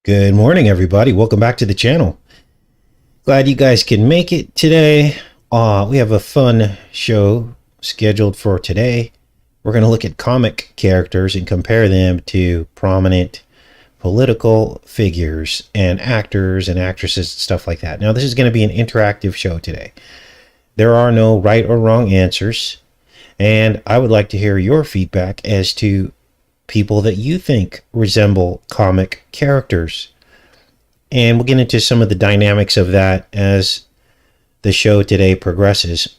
Good morning, everybody. Welcome back to the channel. Glad you guys can make it today. We have a fun show scheduled for today. We're going to look at comic characters and compare them to prominent political figures and actors and actresses and stuff like that. Now, this is going to be an interactive show today. There are no right or wrong answers, and I would like to hear your feedback as to people that you think resemble comic characters. And we'll get into some of the dynamics of that as the show today progresses.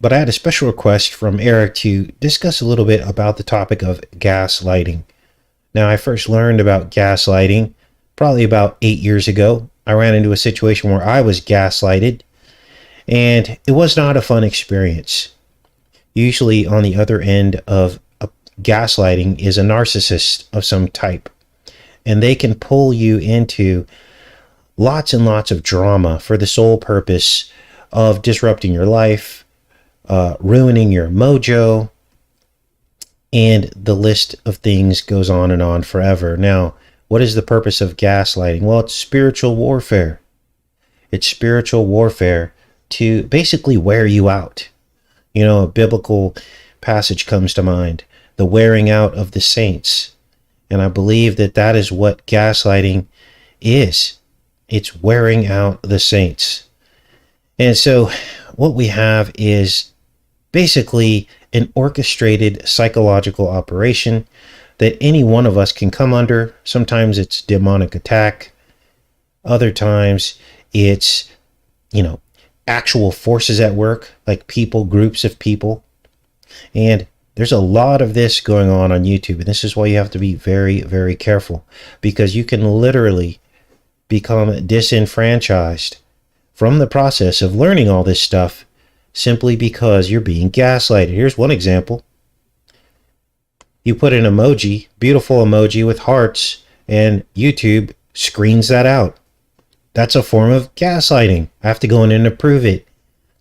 But I had a special request from Eric to discuss a little bit about the topic of gaslighting. Now, I first learned about gaslighting probably about 8 years ago. I ran into a situation where I was gaslighted, and it was not a fun experience. Usually on the other end of gaslighting is a narcissist of some type, and they can pull you into lots and lots of drama for the sole purpose of disrupting your life, ruining your mojo, and the list of things goes on and on forever. Now, what is the purpose of gaslighting? Well, it's spiritual warfare. It's spiritual warfare to basically wear you out. You know, a biblical passage comes to mind, the wearing out of the saints. And I believe that that is what gaslighting is. It's wearing out the saints. And so what we have is basically an orchestrated psychological operation that any one of us can come under. Sometimes it's demonic attack. Other times it's, actual forces at work, like people, groups of people. And there's a lot of this going on YouTube, and this is why you have to be very, very careful, because you can literally become disenfranchised from the process of learning all this stuff simply because you're being gaslighted. Here's one example. You put an emoji, beautiful emoji with hearts, and YouTube screens that out. That's a form of gaslighting. I have to go in and approve it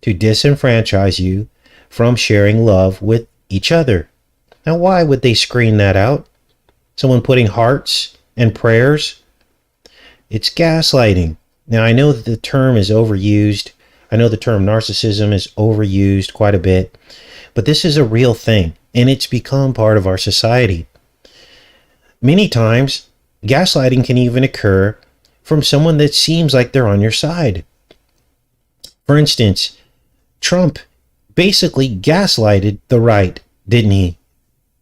to disenfranchise you from sharing love with each other. Now, why would they screen that out? Someone putting hearts and prayers? It's gaslighting. Now, I know that the term is overused. I know the term narcissism is overused quite a bit, but this is a real thing, and it's become part of our society. Many times, gaslighting can even occur from someone that seems like they're on your side. For instance, Trump basically gaslighted the right, didn't he?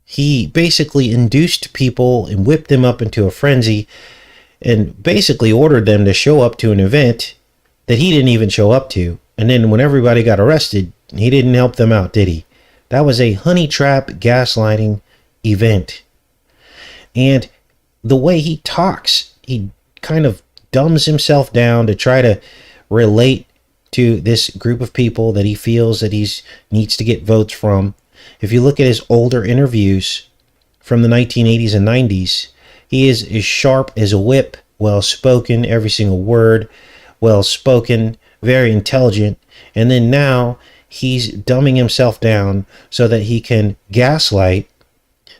He basically induced people and whipped them up into a frenzy and basically ordered them to show up to an event that he didn't even show up to. And then when everybody got arrested, he didn't help them out, did he? That was a honey trap gaslighting event. And the way he talks, he kind of dumbs himself down to try to relate to this group of people that he feels that he needs to get votes from. If you look at his older interviews from the 1980s and 90s, he is as sharp as a whip, well-spoken, every single word, well-spoken, very intelligent. And then now he's dumbing himself down so that he can gaslight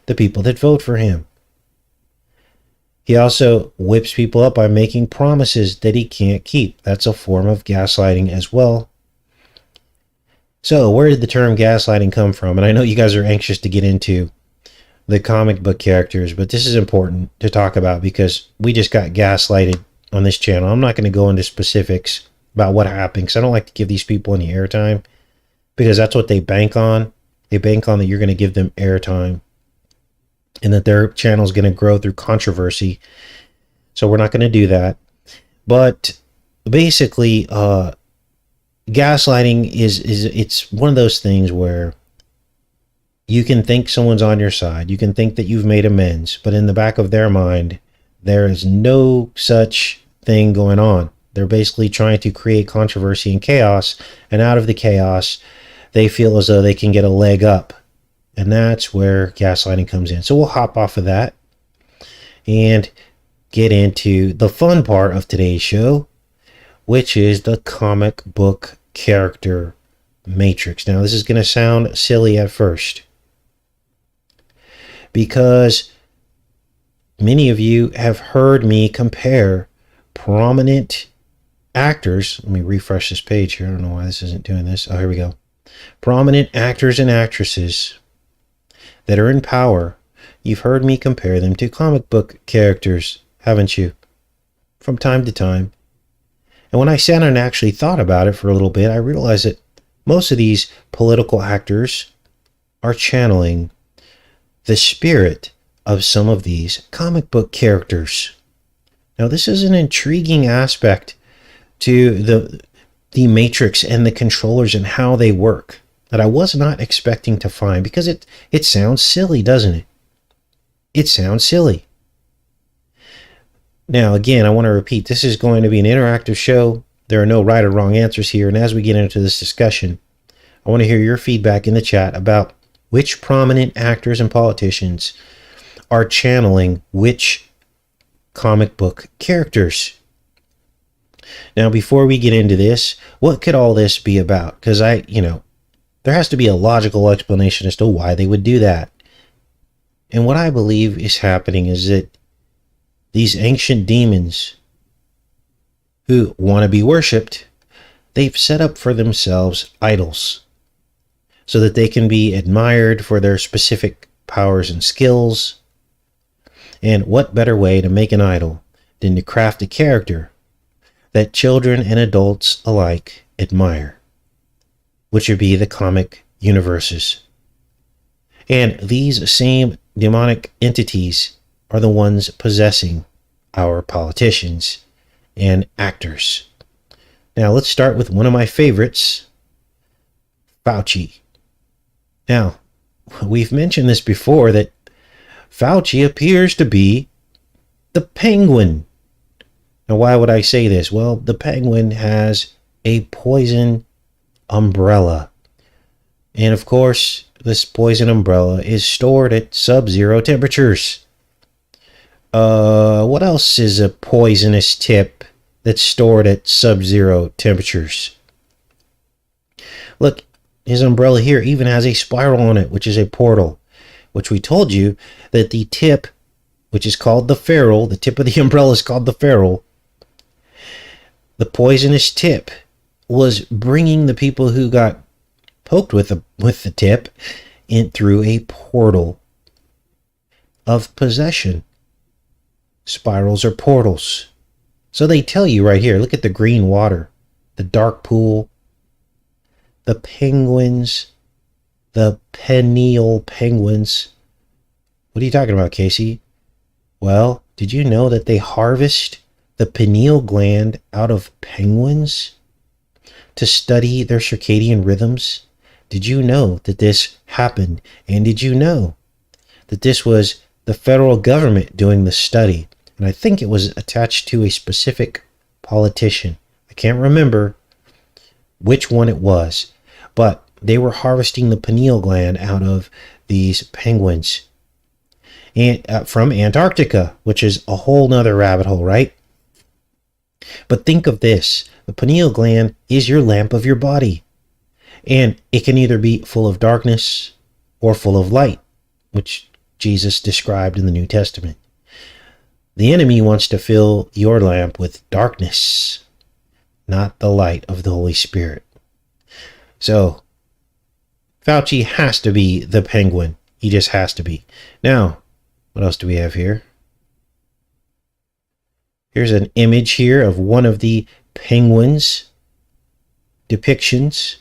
the people that vote for him. He also whips people up by making promises that he can't keep. That's a form of gaslighting as well. So where did the term gaslighting come from? And I know you guys are anxious to get into the comic book characters, but this is important to talk about because we just got gaslighted on this channel. I'm not going to go into specifics about what happened because I don't like to give these people any airtime, because that's what they bank on. They bank on that you're going to give them airtime and that their channel is going to grow through controversy. So we're not going to do that. But basically, gaslighting is it's one of those things where you can think someone's on your side. You can think that you've made amends, but in the back of their mind, there is no such thing going on. They're basically trying to create controversy and chaos, and out of the chaos, they feel as though they can get a leg up. And that's where gaslighting comes in. So we'll hop off of that and get into the fun part of today's show, which is the comic book character matrix. Now, this is going to sound silly at first, because many of you have heard me compare prominent actors. Let me refresh this page here. I don't know why this isn't doing this. Oh, here we go. Prominent actors and actresses that are in power. You've heard me compare them to comic book characters, haven't you? From time to time. And when I sat and actually thought about it for a little bit, I realized that most of these political actors are channeling the spirit of some of these comic book characters. Now, this is an intriguing aspect to the Matrix and the controllers and how they work that I was not expecting to find, because it sounds silly, doesn't it? It sounds silly. Now, again, I want to repeat, this is going to be an interactive show. There are no right or wrong answers here. And as we get into this discussion, I want to hear your feedback in the chat about which prominent actors and politicians are channeling which comic book characters. Now, before we get into this, what could all this be about? Because there has to be a logical explanation as to why they would do that. And what I believe is happening is that these ancient demons who want to be worshipped, they've set up for themselves idols so that they can be admired for their specific powers and skills. And what better way to make an idol than to craft a character that children and adults alike admire, which would be the comic universes. And these same demonic entities are the ones possessing our politicians and actors. Now, let's start with one of my favorites, Fauxi. Now, we've mentioned this before, that Fauxi appears to be the penguin. Now, why would I say this? Well, the penguin has a poison umbrella. And of course, this poison umbrella is stored at sub-zero temperatures. What else is a poisonous tip that's stored at sub-zero temperatures? Look, his umbrella here even has a spiral on it, which is a portal, which we told you that the tip, which is called the ferrule, the tip of the umbrella is called the ferrule. The poisonous tip was bringing the people who got poked with the tip in through a portal of possession. Spirals are portals. So they tell you right here, look at the green water, the dark pool, the penguins, the pineal penguins. What are you talking about, Casey? Well, did you know that they harvest the pineal gland out of penguins to study their circadian rhythms? Did you know that this happened? And did you know that this was the federal government doing the study? And I think it was attached to a specific politician. I can't remember which one it was, but they were harvesting the pineal gland out of these penguins and from Antarctica, which is a whole nother rabbit hole, right? But think of this. The pineal gland is your lamp of your body, and it can either be full of darkness or full of light, which Jesus described in the New Testament. The enemy wants to fill your lamp with darkness, not the light of the Holy Spirit. So, Fauxi has to be the penguin. He just has to be. Now, what else do we have here? Here's an image here of one of the penguins depictions.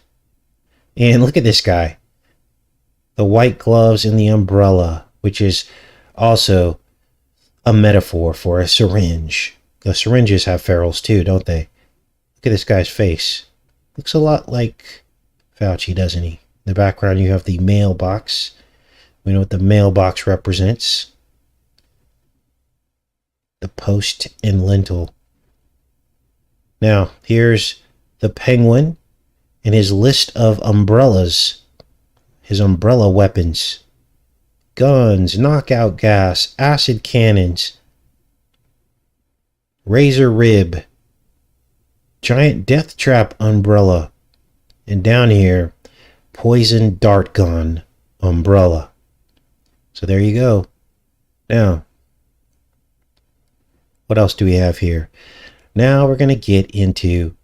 And look at this guy. The white gloves and the umbrella, which is also a metaphor for a syringe. The syringes have ferrules too, don't they? Look at this guy's face. Looks a lot like Fauxi, doesn't he? In the background, you have the mailbox. We know what the mailbox represents. The post and lintel. Now, here's the penguin and his list of umbrellas. His umbrella weapons. Guns, knockout gas, acid cannons, razor rib, giant death trap umbrella, and down here, poison dart gun umbrella. So there you go. Now, What else do we have here? Now we're going to get into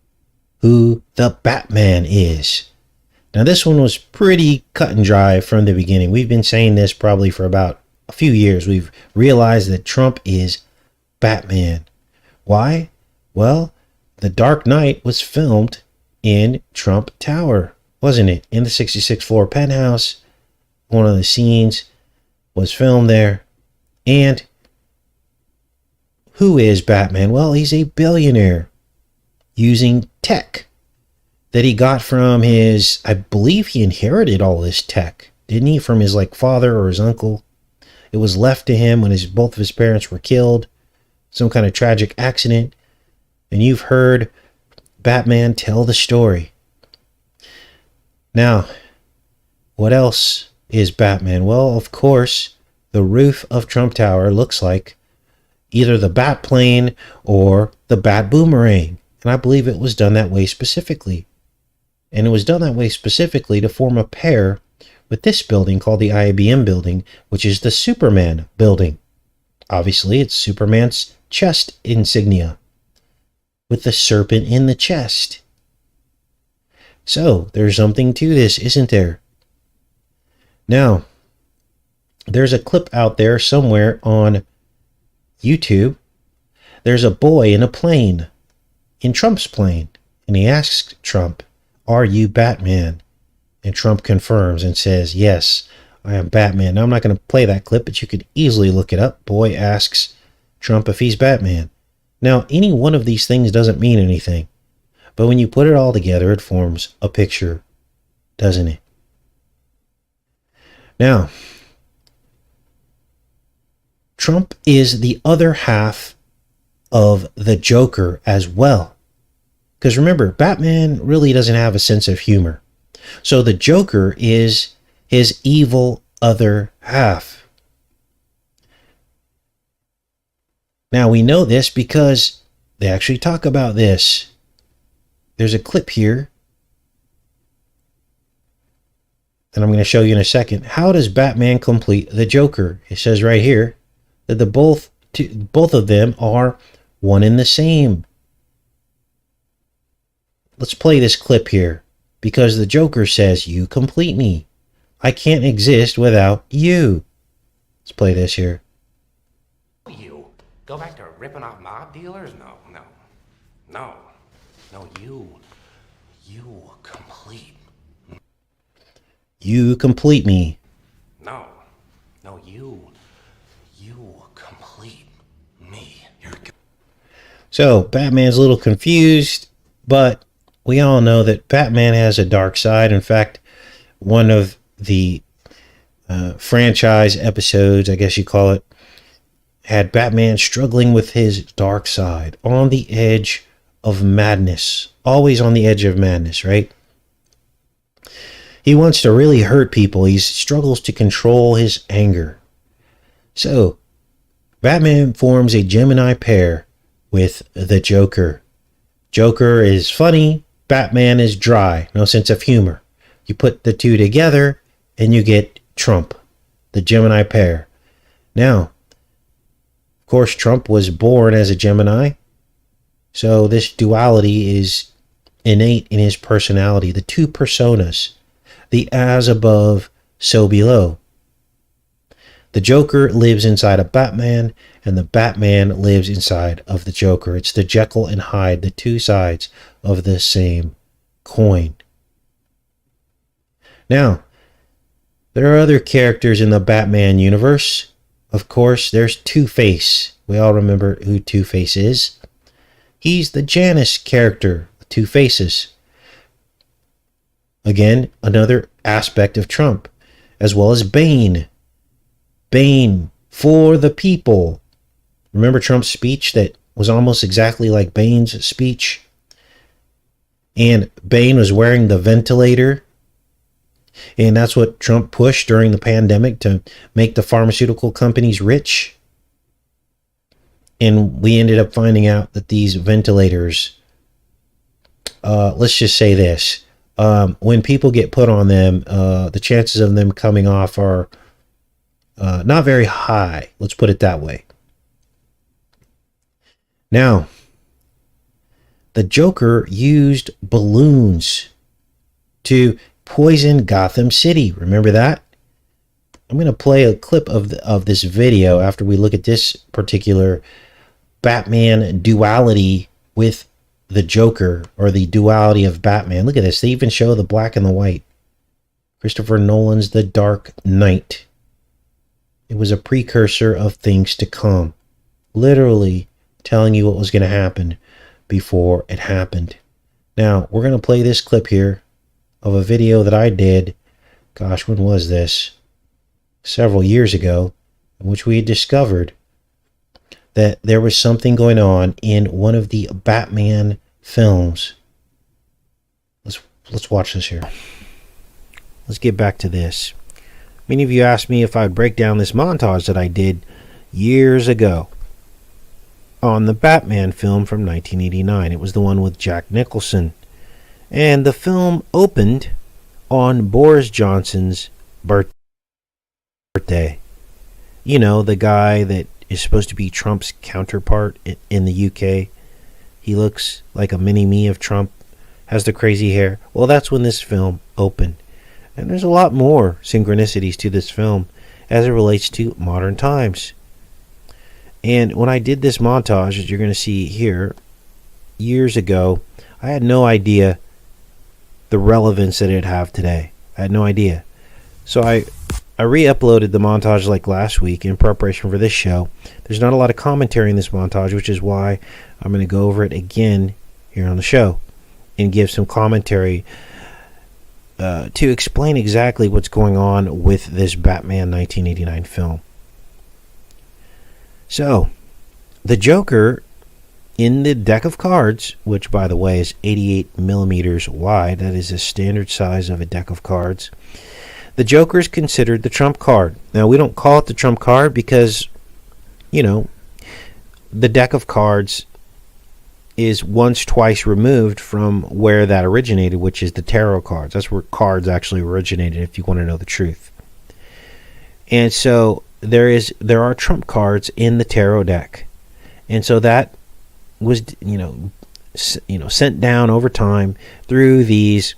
who the Batman is. Now this one was pretty cut and dry from the beginning. We've been saying this probably for about a few years. We've realized that Trump is Batman. Why? Well, The Dark Knight was filmed in Trump Tower, wasn't it? In the 66th floor penthouse. One of the scenes was filmed there. And who is Batman? Well, he's a billionaire using tech that he got from his, I believe he inherited all this tech, didn't he? From his father or his uncle. It was left to him when both of his parents were killed. Some kind of tragic accident. And you've heard Batman tell the story. Now, what else is Batman? Well, of course, the roof of Trump Tower looks like either the bat plane or the bat boomerang. And I believe it was done that way specifically. And it was done that way specifically to form a pair with this building called the IBM building, which is the Superman building. Obviously, it's Superman's chest insignia with the serpent in the chest. So, there's something to this, isn't there? Now, there's a clip out there somewhere on YouTube. There's a boy in a plane, in Trump's plane, and he asks Trump, "Are you Batman?" And Trump confirms and says, "Yes, I am Batman." Now, I'm not going to play that clip, but you could easily look it up. Boy asks Trump if he's Batman. Now, any one of these things doesn't mean anything, but when you put it all together, it forms a picture, doesn't it? Now, Trump is the other half of the Joker as well. Because remember, Batman really doesn't have a sense of humor. So the Joker is his evil other half. Now we know this because they actually talk about this. There's a clip here that I'm going to show you in a second. How does Batman complete the Joker? It says right here that both of them are one and the same. Let's play this clip here, because the Joker says, "You complete me. I can't exist without you." Let's play this here. You go back to ripping off mob dealers? No. You complete. You complete me. No, you complete me. So Batman's a little confused, but we all know that Batman has a dark side. In fact, one of the franchise episodes, I guess you call it, had Batman struggling with his dark side, on the edge of madness. Always on the edge of madness, right? He wants to really hurt people. He struggles to control his anger. So, Batman forms a Gemini pair with the Joker. Joker is funny. Batman is dry. No sense of humor. You put the two together and you get Trump, the Gemini pair. Now, of course, Trump was born as a Gemini. So this duality is innate in his personality. The two personas. The as above, so below. The Joker lives inside of Batman, and the Batman lives inside of the Joker. It's the Jekyll and Hyde, the two sides of the same coin. Now, there are other characters in the Batman universe. Of course, there's Two-Face. We all remember who Two-Face is. He's the Janus character, Two Faces. Again, another aspect of Trump, as well as Bane. Bane for the people. Remember Trump's speech that was almost exactly like Bane's speech? And Bane was wearing the ventilator. And that's what Trump pushed during the pandemic to make the pharmaceutical companies rich. And we ended up finding out that these ventilators, let's just say this. When people get put on them, the chances of them coming off are not very high. Let's put it that way. Now, the Joker used balloons to poison Gotham City. Remember that? I'm going to play a clip of this video after we look at this particular Batman duality with the Joker, or the duality of Batman. Look at this. They even show the black and the white. Christopher Nolan's The Dark Knight. It was a precursor of things to come. Literally telling you what was going to happen before it happened. Now, we're going to play this clip here of a video that I did. Gosh, when was this? Several years ago, in which we had discovered that there was something going on in one of the Batman films. Let's watch this here. Let's get back to this. Many of you asked me if I'd break down this montage that I did years ago on the Batman film from 1989. It was the one with Jack Nicholson. And the film opened on Boris Johnson's birthday. You know, the guy that is supposed to be Trump's counterpart in the UK. He looks like a mini-me of Trump, has the crazy hair. Well, that's when this film opened. And there's a lot more synchronicities to this film as it relates to modern times. And when I did this montage, as you're going to see here, years ago, I had no idea the relevance that it'd have today. I had no idea. So I re-uploaded the montage like last week in preparation for this show. There's not a lot of commentary in this montage, which is why I'm going to go over it again here on the show and give some commentary to explain exactly what's going on with this Batman 1989 film. So, the Joker in the deck of cards, which by the way is 88 millimeters wide, that is a standard size of a deck of cards. The Joker is considered the trump card. Now, we don't call it the trump card because, you know, the deck of cards is twice removed from where that originated, which is the tarot cards. That's where cards actually originated, if you want to know the truth. And so there are trump cards in the tarot deck. And so that was, sent down over time through these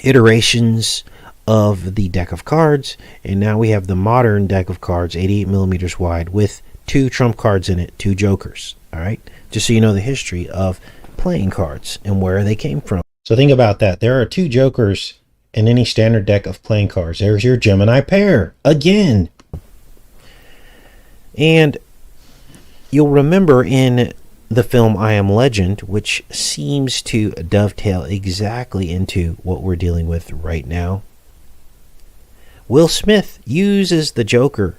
iterations of the deck of cards, and now we have the modern deck of cards, 88 millimeters wide, with 2 trump cards in it, 2 jokers. All right, just so you know the history of playing cards and where they came from. So think about that. There are 2 jokers in any standard deck of playing cards. There's your Gemini pair again. And you'll remember in the film I Am Legend, which seems to dovetail exactly into what we're dealing with right now, Will Smith uses the Joker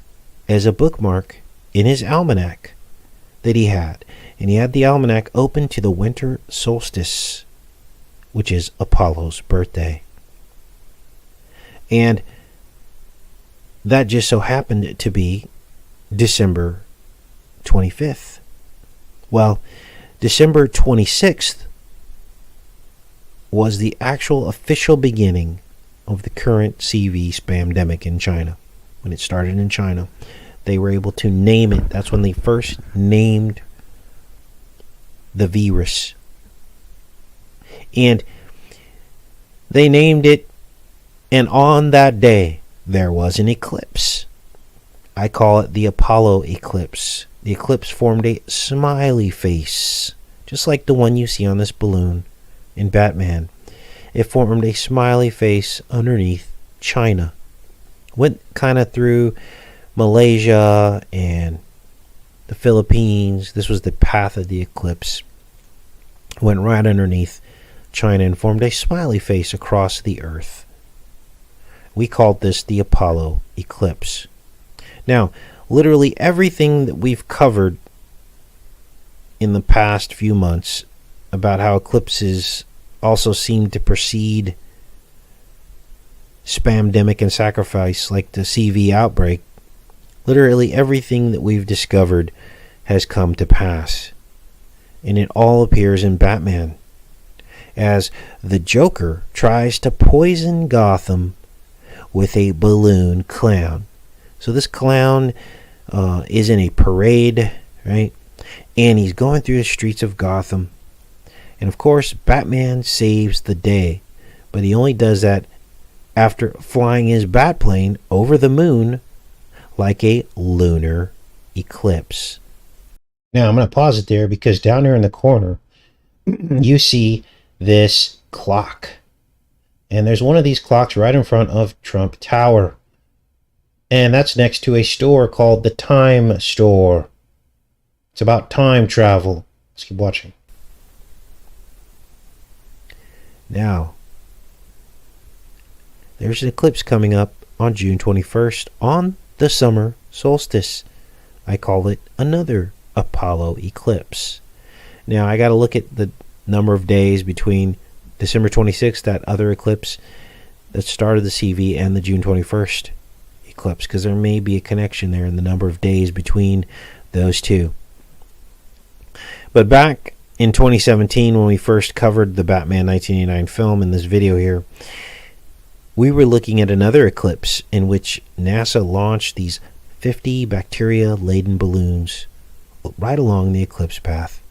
as a bookmark in his almanac that he had. And he had the almanac open to the winter solstice, which is Apollo's birthday. And that just so happened to be December 25th. Well, December 26th was the actual official beginning of the current CV spamdemic in China. When it started in China, they were able to name it. That's when they first named the virus. And they named it, and on that day, there was an eclipse. I call it the Apollo Eclipse. The eclipse formed a smiley face, just like the one you see on this balloon in Batman. It formed a smiley face underneath China. Went kind of through Malaysia and the Philippines. This was the path of the eclipse. Went right underneath China and formed a smiley face across the earth. We called this the Apollo Eclipse. Now, literally everything that we've covered in the past few months about how eclipses also seem to precede spamdemic and sacrifice, like the CV outbreak, literally everything that we've discovered has come to pass. And it all appears in Batman, as the Joker tries to poison Gotham with a balloon clown. So this clown is in a parade, right? and he's going through the streets of Gotham. And of course, Batman saves the day, but he only does that after flying his Batplane over the moon like a lunar eclipse. Now, I'm going to pause it there because down there in the corner, you see this clock. And there's one of these clocks right in front of Trump Tower. And that's next to a store called the Time Store. It's about time travel. Let's keep watching. Now, there's an eclipse coming up on June 21st on the summer solstice. I call it another Apollo eclipse. Now, I got to look at the number of days between December 26th, that other eclipse that started the CV, and the June 21st eclipse, because there may be a connection there in the number of days between those two. But back in 2017, when we first covered the Batman 1989 film in this video here, we were looking at another eclipse in which NASA launched these 50 bacteria-laden balloons right along the eclipse path.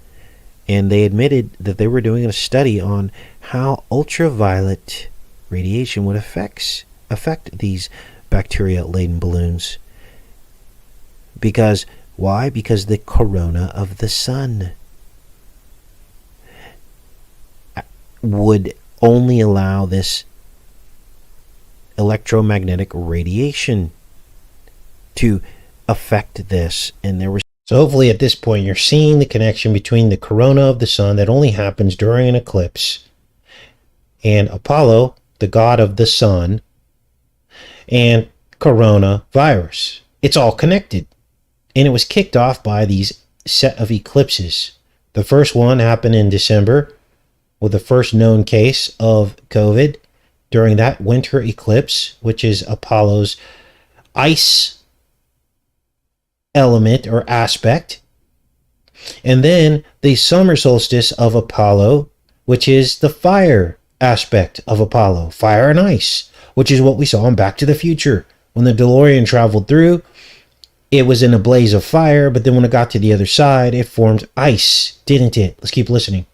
And they admitted that they were doing a study on how ultraviolet radiation would affect these bacteria-laden balloons. Because, why? Because the corona of the sun would only allow this electromagnetic radiation to affect this. And there was, so hopefully at this point you're seeing the connection between the corona of the sun that only happens during an eclipse and Apollo, the god of the sun, and coronavirus. It's all connected. And it was kicked off by these set of eclipses. The first one happened in December with the first known case of COVID during that winter eclipse, which is Apollo's ice element or aspect. And then the summer solstice of Apollo, which is the fire aspect of Apollo, fire and ice, which is what we saw in Back to the Future. When the DeLorean traveled through, it was in a blaze of fire, but then when it got to the other side, it formed ice, didn't it? Let's keep listening.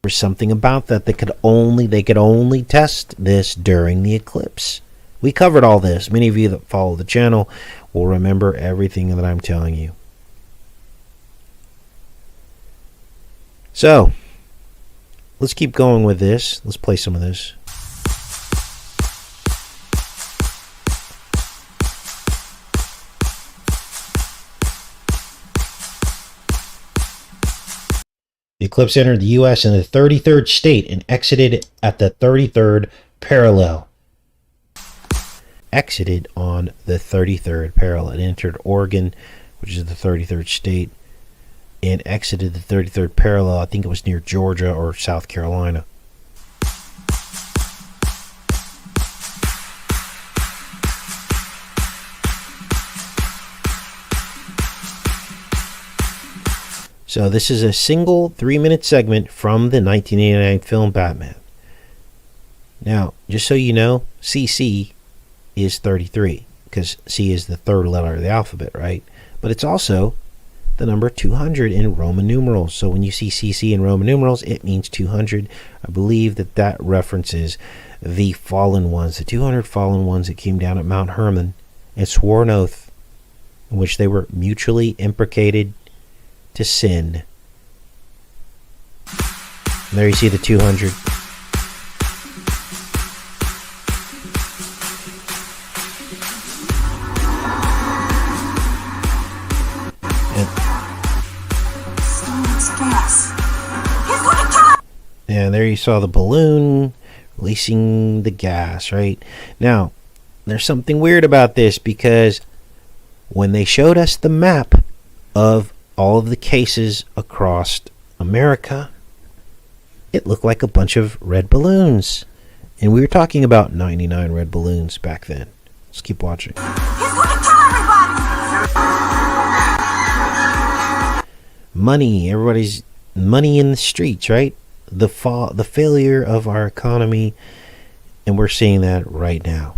There's something about that they could only test this during the eclipse. We covered all this. Many of you that follow the channel will remember everything that I'm telling you. So, let's keep going with this. Let's play some of this. The eclipse entered the U.S. in the 33rd state and exited at the 33rd parallel. Exited on the 33rd parallel. It entered Oregon, which is the 33rd state, and exited the 33rd parallel. I think it was near Georgia or South Carolina. So this is a single 3-minute segment from the 1989 film Batman. Now, just so you know, CC is 33, because C is the third letter of the alphabet, right? But it's also the number 200 in Roman numerals. So when you see CC in Roman numerals, it means 200. I believe that references the fallen ones, the 200 fallen ones that came down at Mount Hermon and swore an oath in which they were mutually imprecated to sin. And there you see the 200. And there you saw the balloon releasing the gas, right? Now, there's something weird about this, because when they showed us the map of all of the cases across America, it looked like a bunch of red balloons. And we were talking about 99 red balloons back then. Let's keep watching. He's going to kill everybody! Money. Everybody's money in the streets, right? The failure of our economy. And we're seeing that right now.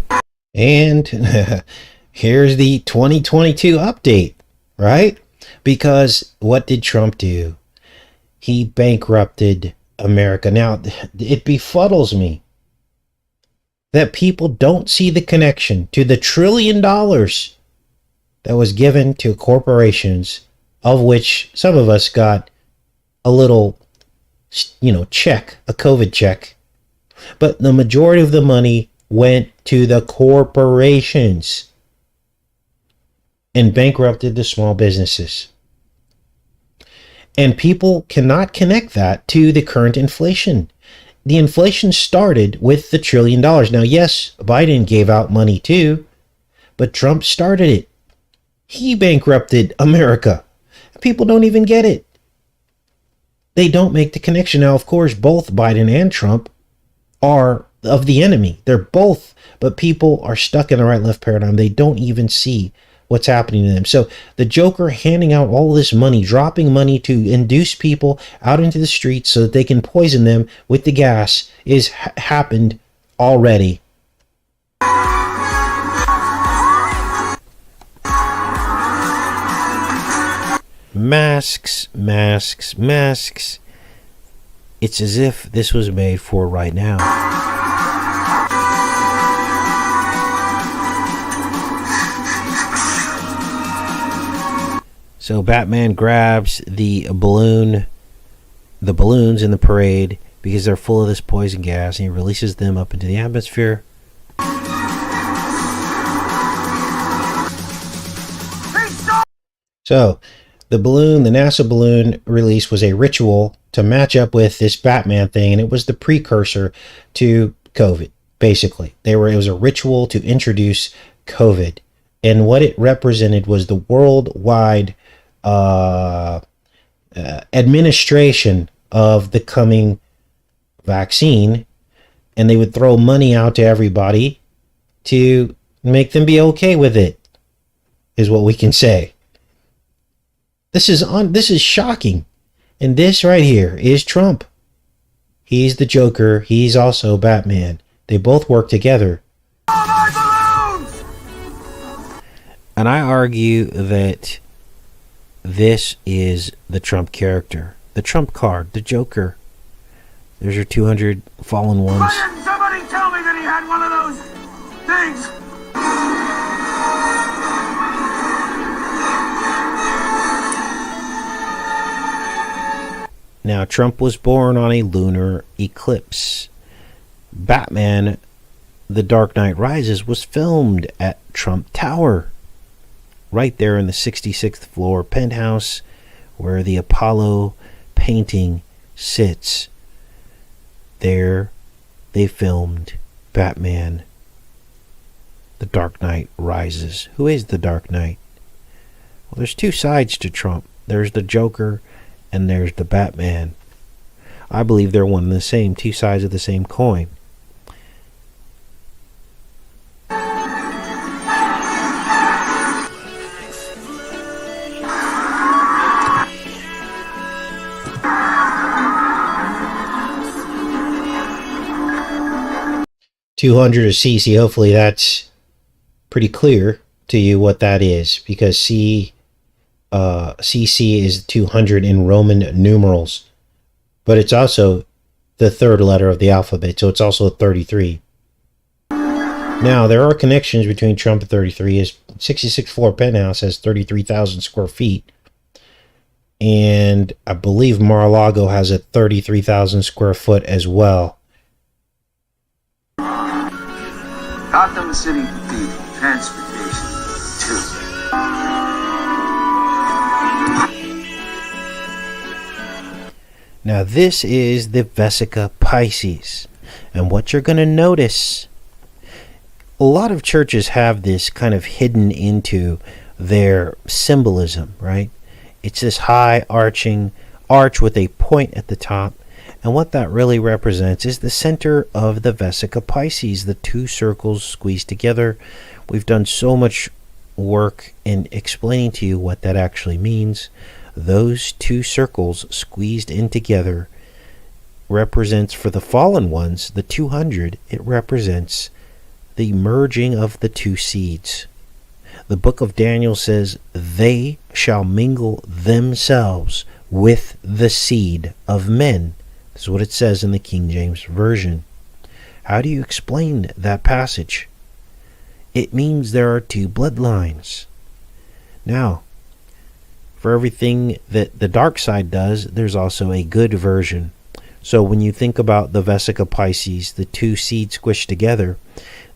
And here's the 2022 update, right? Because what did Trump do? He bankrupted America. Now, it befuddles me that people don't see the connection to the $1 trillion that was given to corporations, of which some of us got a little, check, a COVID check. But the majority of the money went to the corporations and bankrupted the small businesses. And people cannot connect that to the current inflation. The inflation started with the $1 trillion. Now, yes, Biden gave out money too, but Trump started it. He bankrupted America. People don't even get it. They don't make the connection. Now, of course, both Biden and Trump are of the enemy. They're both, but people are stuck in the right-left paradigm. They don't even see what's happening to them. So the Joker handing out all this money, dropping money to induce people out into the streets so that they can poison them with the gas is happened already. Masks, masks, masks. It's as if this was made for right now. So Batman grabs the balloons in the parade because they're full of this poison gas, and he releases them up into the atmosphere. So the NASA balloon release was a ritual to match up with this Batman thing, and it was the precursor to COVID, basically. It was a ritual to introduce COVID, and what it represented was the worldwide administration of the coming vaccine, and they would throw money out to everybody to make them be okay with it, is what we can say. This is shocking. And this right here is Trump. He's the Joker. He's also Batman. They both work together. And I argue that this is the Trump character. The Trump card. The Joker. There's your 200 fallen ones. Why didn't somebody tell me that he had one of those things? Now, Trump was born on a lunar eclipse. Batman, The Dark Knight Rises, was filmed at Trump Tower, right there in the 66th floor penthouse where the Apollo painting sits. There, they filmed Batman, The Dark Knight Rises. Who is the Dark Knight? Well, there's two sides to Trump. There's the Joker and there's the Batman. I believe they're one and the same, two sides of the same coin. $200 is CC. Hopefully that's pretty clear to you what that is, because CC is 200 in Roman numerals, but it's also the third letter of the alphabet, so it's also 33. Now, there are connections between Trump and 33. His 66th floor penthouse has 33,000 square feet, and I believe Mar-a-Lago has a 33,000 square foot as well. Gotham City Cathedral, Transportation 2. Now, this is the Vesica Pisces, and what you're going to notice, a lot of churches have this kind of hidden into their symbolism, right? It's this high arching arch with a point at the top, and what that really represents is the center of the Vesica Pisces, the two circles squeezed together. We've done so much work in explaining to you what that actually means. Those two circles squeezed in together represents, for the fallen ones, the 200. It represents the merging of the two seeds. The book of Daniel says, they shall mingle themselves with the seed of men. This is what it says in the King James Version. How do you explain that passage? It means there are two bloodlines. Now, for everything that the dark side does, there's also a good version. So when you think about the Vesica Pisces, the two seeds squished together,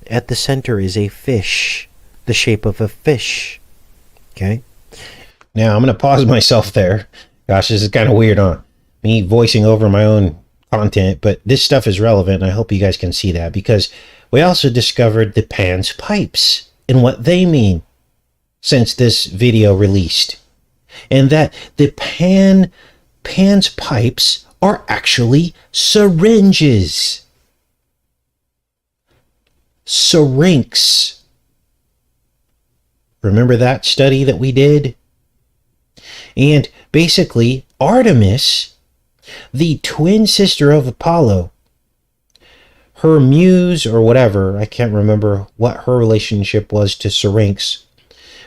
at the center is a fish, the shape of a fish. Okay? Now, I'm going to pause myself there. Gosh, this is kind of weird, huh? Me voicing over my own content, but this stuff is relevant, and I hope you guys can see that, because we also discovered the Pan's pipes and what they mean since this video released. And that the Pan's pipes are actually syringes. Syrinx. Remember that study that we did? And basically, Artemis, the twin sister of Apollo, her muse or whatever, I can't remember what her relationship was to Syrinx,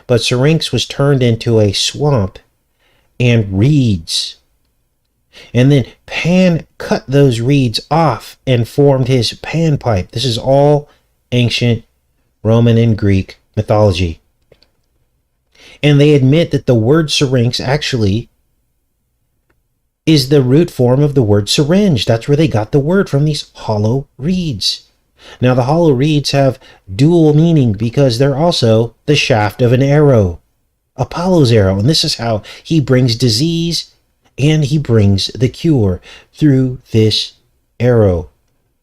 but Syrinx was turned into a swamp and reeds. And then Pan cut those reeds off and formed his panpipe. This is all ancient Roman and Greek mythology. And they admit that the word syrinx actually is the root form of the word syringe. That's where they got the word from, these hollow reeds. Now, the hollow reeds have dual meaning because they're also the shaft of an arrow, Apollo's arrow. And this is how he brings disease and he brings the cure through this arrow,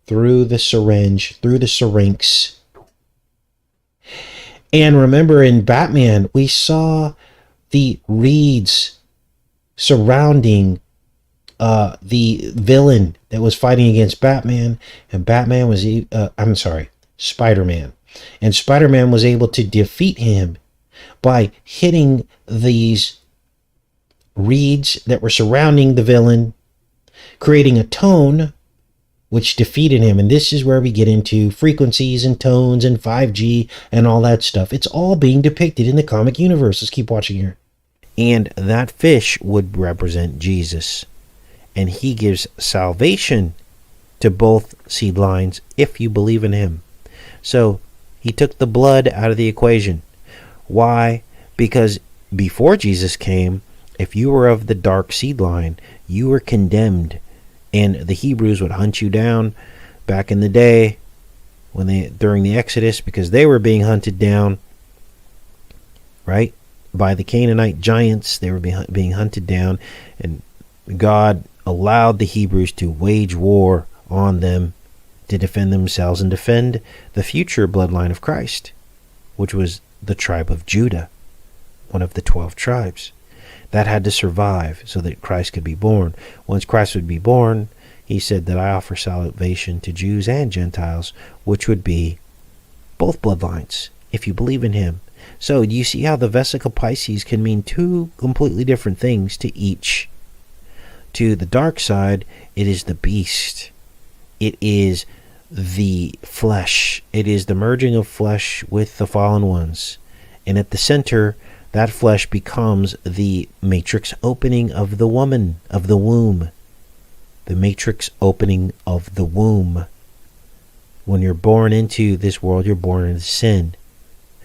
through the syringe, through the syrinx. And remember, in Batman, we saw the reeds surrounding the villain that was fighting against Batman, and Batman was, Spider-Man. And Spider-Man was able to defeat him by hitting these reeds that were surrounding the villain, creating a tone which defeated him. And this is where we get into frequencies and tones and 5G and all that stuff. It's all being depicted in the comic universe. Let's keep watching here. And that fish would represent Jesus. And he gives salvation to both seed lines if you believe in him. So he took the blood out of the equation. Why? Because before Jesus came, if you were of the dark seed line, you were condemned. And the Hebrews would hunt you down back in the day during the Exodus, because they were being hunted down, right, by the Canaanite giants. They were being hunted down, and God allowed the Hebrews to wage war on them to defend themselves and defend the future bloodline of Christ, which was the tribe of Judah, one of the 12 tribes. That had to survive so that Christ could be born. Once Christ would be born, he said that I offer salvation to Jews and Gentiles, which would be both bloodlines, if you believe in him. So do you see how the Vesica Pisces can mean two completely different things to each? To the dark side, it is the beast. It is the flesh. It is the merging of flesh with the fallen ones. And at the center, that flesh becomes the matrix opening of the woman, of the womb. The matrix opening of the womb. When you're born into this world, you're born into sin.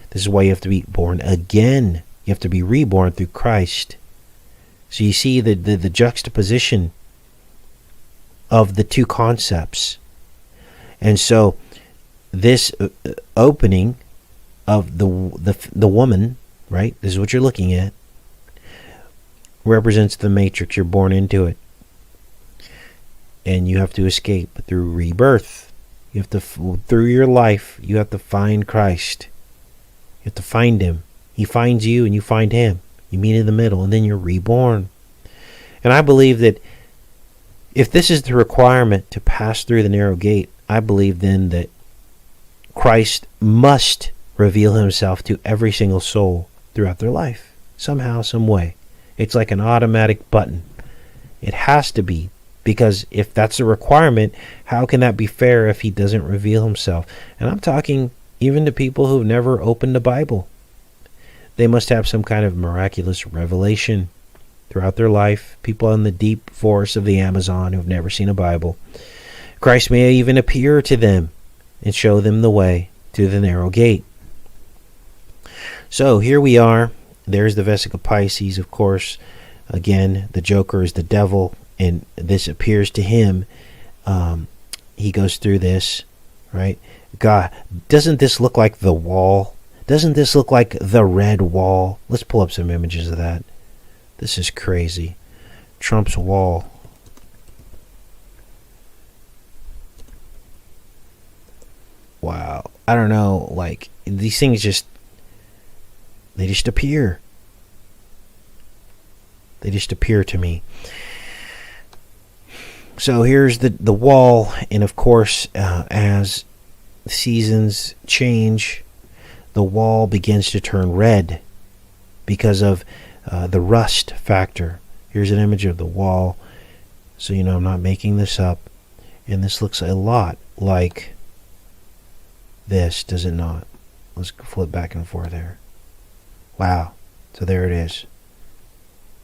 This is why you have to be born again. You have to be reborn through Christ. So you see the juxtaposition of the two concepts. And so this opening of the woman, right? This is what you're looking at. Represents the matrix. You're born into it. And you have to escape through rebirth. You have to, through your life, you have to find Christ. You have to find him. He finds you and you find him. You meet in the middle, and then you're reborn. And I believe that if this is the requirement to pass through the narrow gate, I believe then that Christ must reveal himself to every single soul throughout their life, somehow, some way. It's like an automatic button. It has to be, because if that's a requirement, how can that be fair if he doesn't reveal himself? And I'm talking even to people who've never opened the Bible. They must have some kind of miraculous revelation throughout their life. People in the deep forests of the Amazon who have never seen a Bible. Christ may even appear to them and show them the way to the narrow gate. So here we are. There's the Vesica Pisces, of course. Again, the Joker is the devil, and this appears to him. He goes through this, right? God, doesn't this look like the wall? Doesn't this look like the red wall? Let's pull up some images of that. This is crazy. Trump's wall. Wow. I don't know, like, these things they just appear. They just appear to me. So here's the wall, and of course, as seasons change, the wall begins to turn red because of the rust factor. Here's an image of the wall, so you know I'm not making this up, and this looks a lot like this, does it not? Let's flip back and forth there. Wow. So there it is.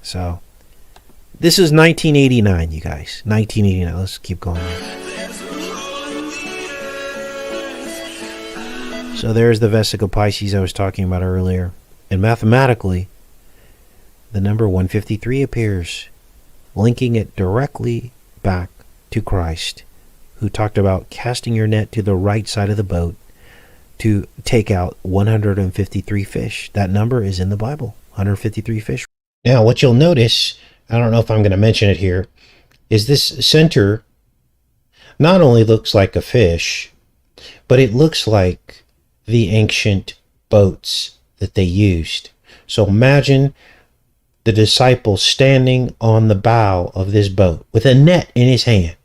So this is 1989, you guys. 1989. Let's keep going. So there's the Vesica Pisces I was talking about earlier. And mathematically, the number 153 appears, linking it directly back to Christ, who talked about casting your net to the right side of the boat to take out 153 fish. That number is in the Bible, 153 fish. Now, what you'll notice, I don't know if I'm going to mention it here, is this center not only looks like a fish, but it looks like the ancient boats that they used. So imagine the disciple standing on the bow of this boat with a net in his hand,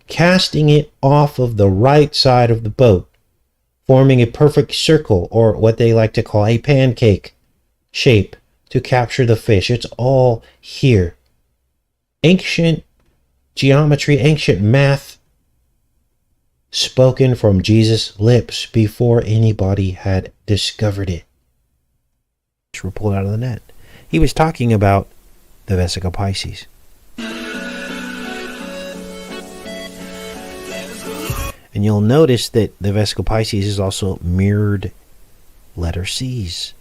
casting it off of the right side of the boat, forming a perfect circle, or what they like to call a pancake shape, to capture the fish. It's all here. Ancient geometry, ancient math, spoken from Jesus' lips before anybody had discovered it. Were pulled out of the net. He was talking about the Vesica Pisces. And you'll notice that the Vesica Pisces is also mirrored letter C's,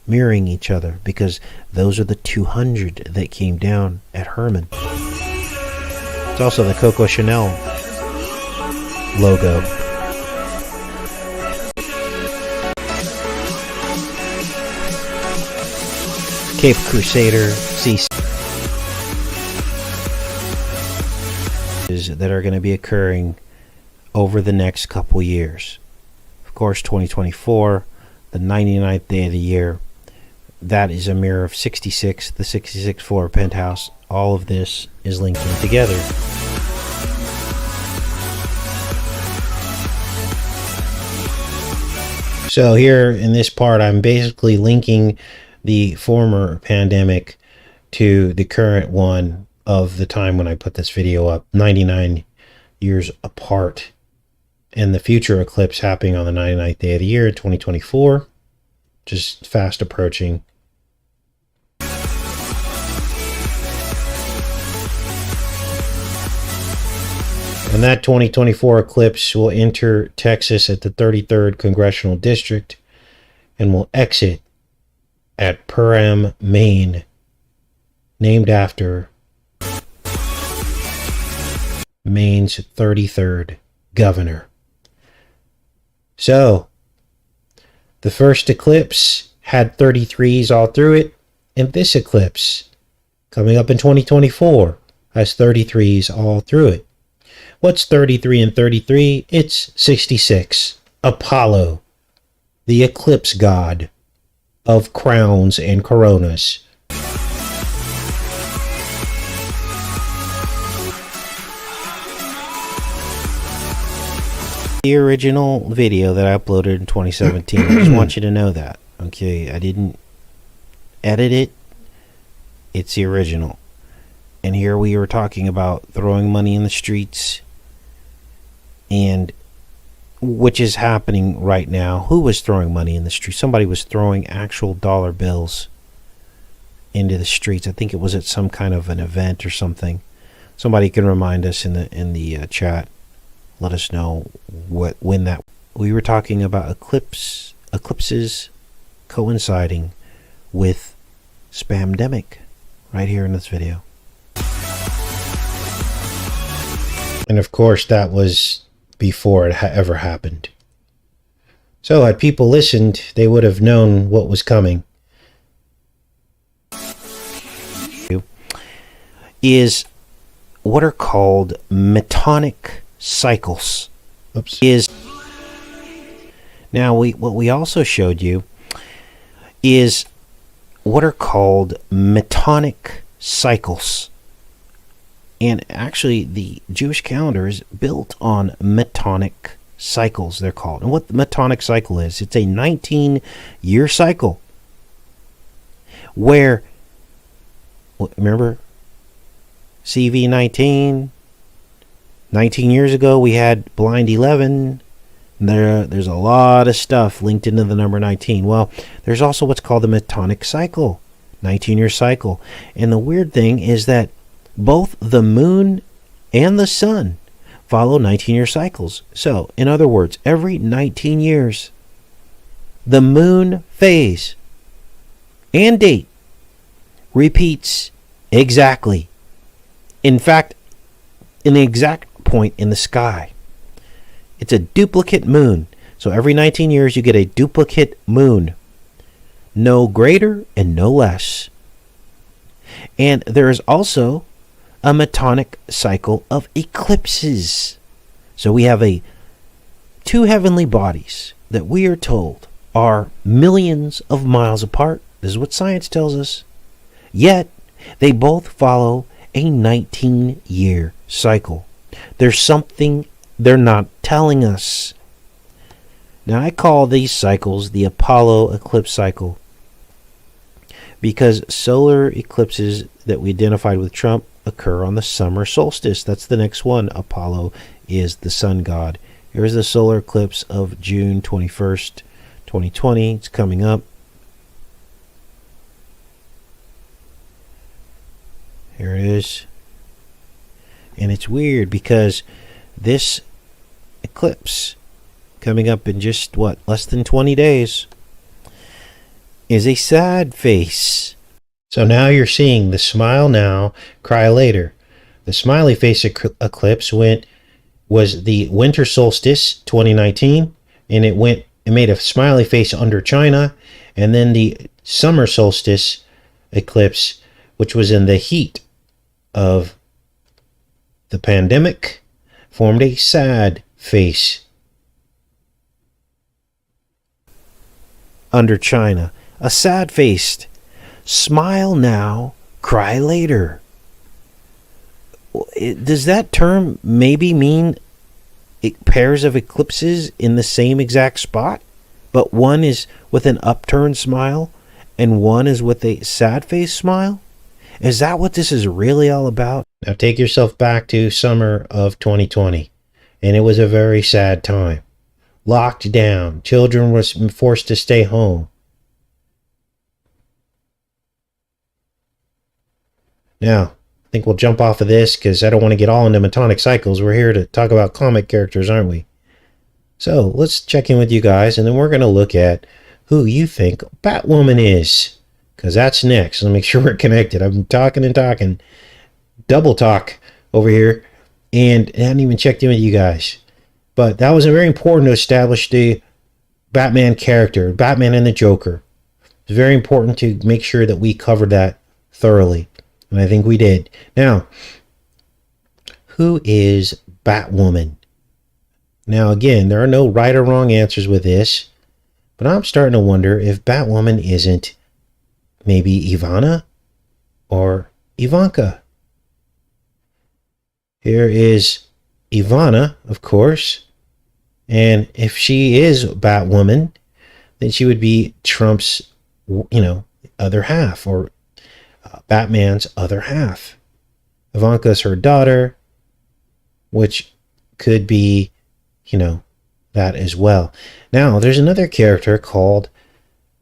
mirroring each other, because those are the 200 that came down at Herman. It's also the Coco Chanel logo. Cape Crusader CC that are going to be occurring over the next couple years. Of course, 2024, the 99th day of the year, that is a mirror of 66, the 66th floor penthouse. All of this is linking together. So here in this part, I'm basically linking the former pandemic to the current one of the time when I put this video up, 99 years apart, and the future eclipse happening on the 99th day of the year, 2024, just fast approaching. And that 2024 eclipse will enter Texas at the 33rd Congressional District and will exit at Perham, Maine, named after Maine's 33rd governor. So, the first eclipse had 33s all through it, and this eclipse, coming up in 2024, has 33s all through it. What's 33 and 33? It's 66. Apollo, the eclipse god of crowns and coronas. The original video that I uploaded in 2017, I just want you to know that. Okay, I didn't edit it. It's the original. And here we were talking about throwing money in the streets and which is happening right now. Who was throwing money in the street? Somebody was throwing actual dollar bills into the streets. I think it was at some kind of an event or something. Somebody can remind us in the chat. Let us know when that. We were talking about eclipses coinciding with spamdemic right here in this video. And of course, that was before it ever happened. So had people listened, they would have known what was coming. Is what are called metonic cycles. Now what we also showed you is what are called metonic cycles. And actually, the Jewish calendar is built on metonic cycles, they're called. And what the metonic cycle is, it's a 19-year cycle. Where, remember, CV19, 19 years ago, we had Blind 11. There's a lot of stuff linked into the number 19. Well, there's also what's called the metonic cycle, 19-year cycle. And the weird thing is that both the moon and the sun follow 19-year cycles. So, in other words, every 19 years, the moon phase and date repeats exactly. In fact, in the exact point in the sky. It's a duplicate moon. So every 19 years, you get a duplicate moon. No greater and no less. And there is also a metonic cycle of eclipses. So we have two heavenly bodies that we are told are millions of miles apart. This is what science tells us. Yet, they both follow a 19-year cycle. There's something they're not telling us. Now, I call these cycles the Apollo Eclipse cycle because solar eclipses that we identified with Trump occur on the summer solstice. That's the next one. Apollo is the sun god. Here's the solar eclipse of June 21st, 2020. It's coming up. Here it is. And it's weird because this eclipse coming up in just less than 20 days is a sad face. So now you're seeing the smile now, cry later. The smiley face eclipse was the winter solstice 2019, and it made a smiley face under China, and then the summer solstice eclipse, which was in the heat of the pandemic, formed a sad face under China. A sad-faced smile now, cry later. Does that term maybe mean pairs of eclipses in the same exact spot, but one is with an upturned smile and one is with a sad-faced smile? Is that what this is really all about? Now take yourself back to summer of 2020, and it was a very sad time. Locked down, children were forced to stay home. Now, I think we'll jump off of this because I don't want to get all into metonic cycles. We're here to talk about comic characters, aren't we? So let's check in with you guys, and then we're going to look at who you think Batwoman is, because that's next. Let's make sure we're connected. I've been talking and talking, double talk over here, and I haven't even checked in with you guys. But that was very important to establish the Batman character, Batman and the Joker. It's very important to make sure that we covered that thoroughly, and I think we did. Now, who is Batwoman? Now, again, there are no right or wrong answers with this, but I'm starting to wonder if Batwoman isn't maybe Ivana or Ivanka. Here is Ivana, of course, and if she is Batwoman, then she would be Trump's, other half, or Batman's other half. Ivanka's her daughter, which could be, that that as well. Now, there's another character called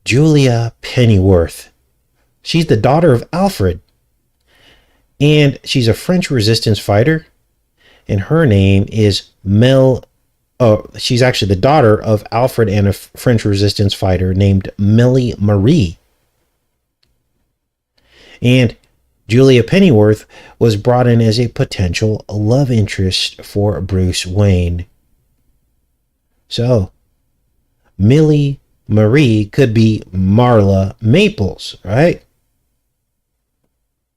Julia Pennyworth. She's the daughter of Alfred, and she's a French resistance fighter, and her name is she's actually the daughter of Alfred and a French resistance fighter named Melly Marie. And Julia Pennyworth was brought in as a potential love interest for Bruce Wayne. So, Millie Marie could be Marla Maples, right?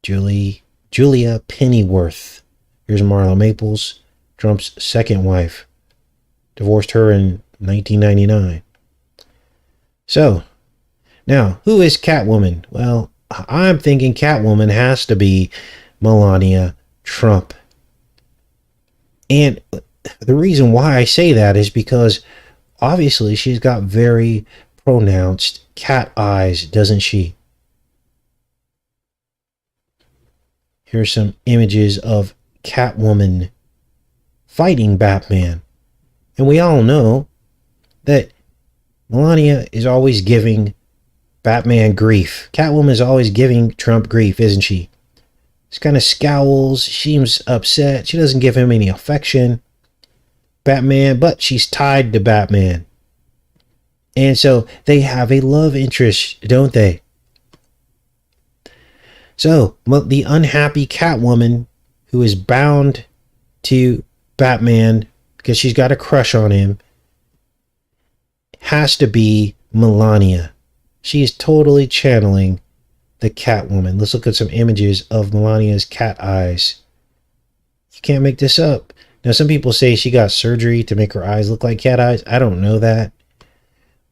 Julia Pennyworth. Here's Marla Maples, Trump's second wife. Divorced her in 1999. So, now, who is Catwoman? Well, I'm thinking Catwoman has to be Melania Trump. And the reason why I say that is because obviously she's got very pronounced cat eyes, doesn't she? Here's some images of Catwoman fighting Batman. And we all know that Melania is always giving Batman grief. Catwoman is always giving Trump grief, isn't she? She kind of scowls, seems upset. She doesn't give him any affection. Batman, but she's tied to Batman. And so they have a love interest, don't they? So, the unhappy Catwoman, who is bound to Batman because she's got a crush on him, has to be Melania. She is totally channeling the Catwoman. Let's look at some images of Melania's cat eyes. You can't make this up. Now, some people say she got surgery to make her eyes look like cat eyes. I don't know that.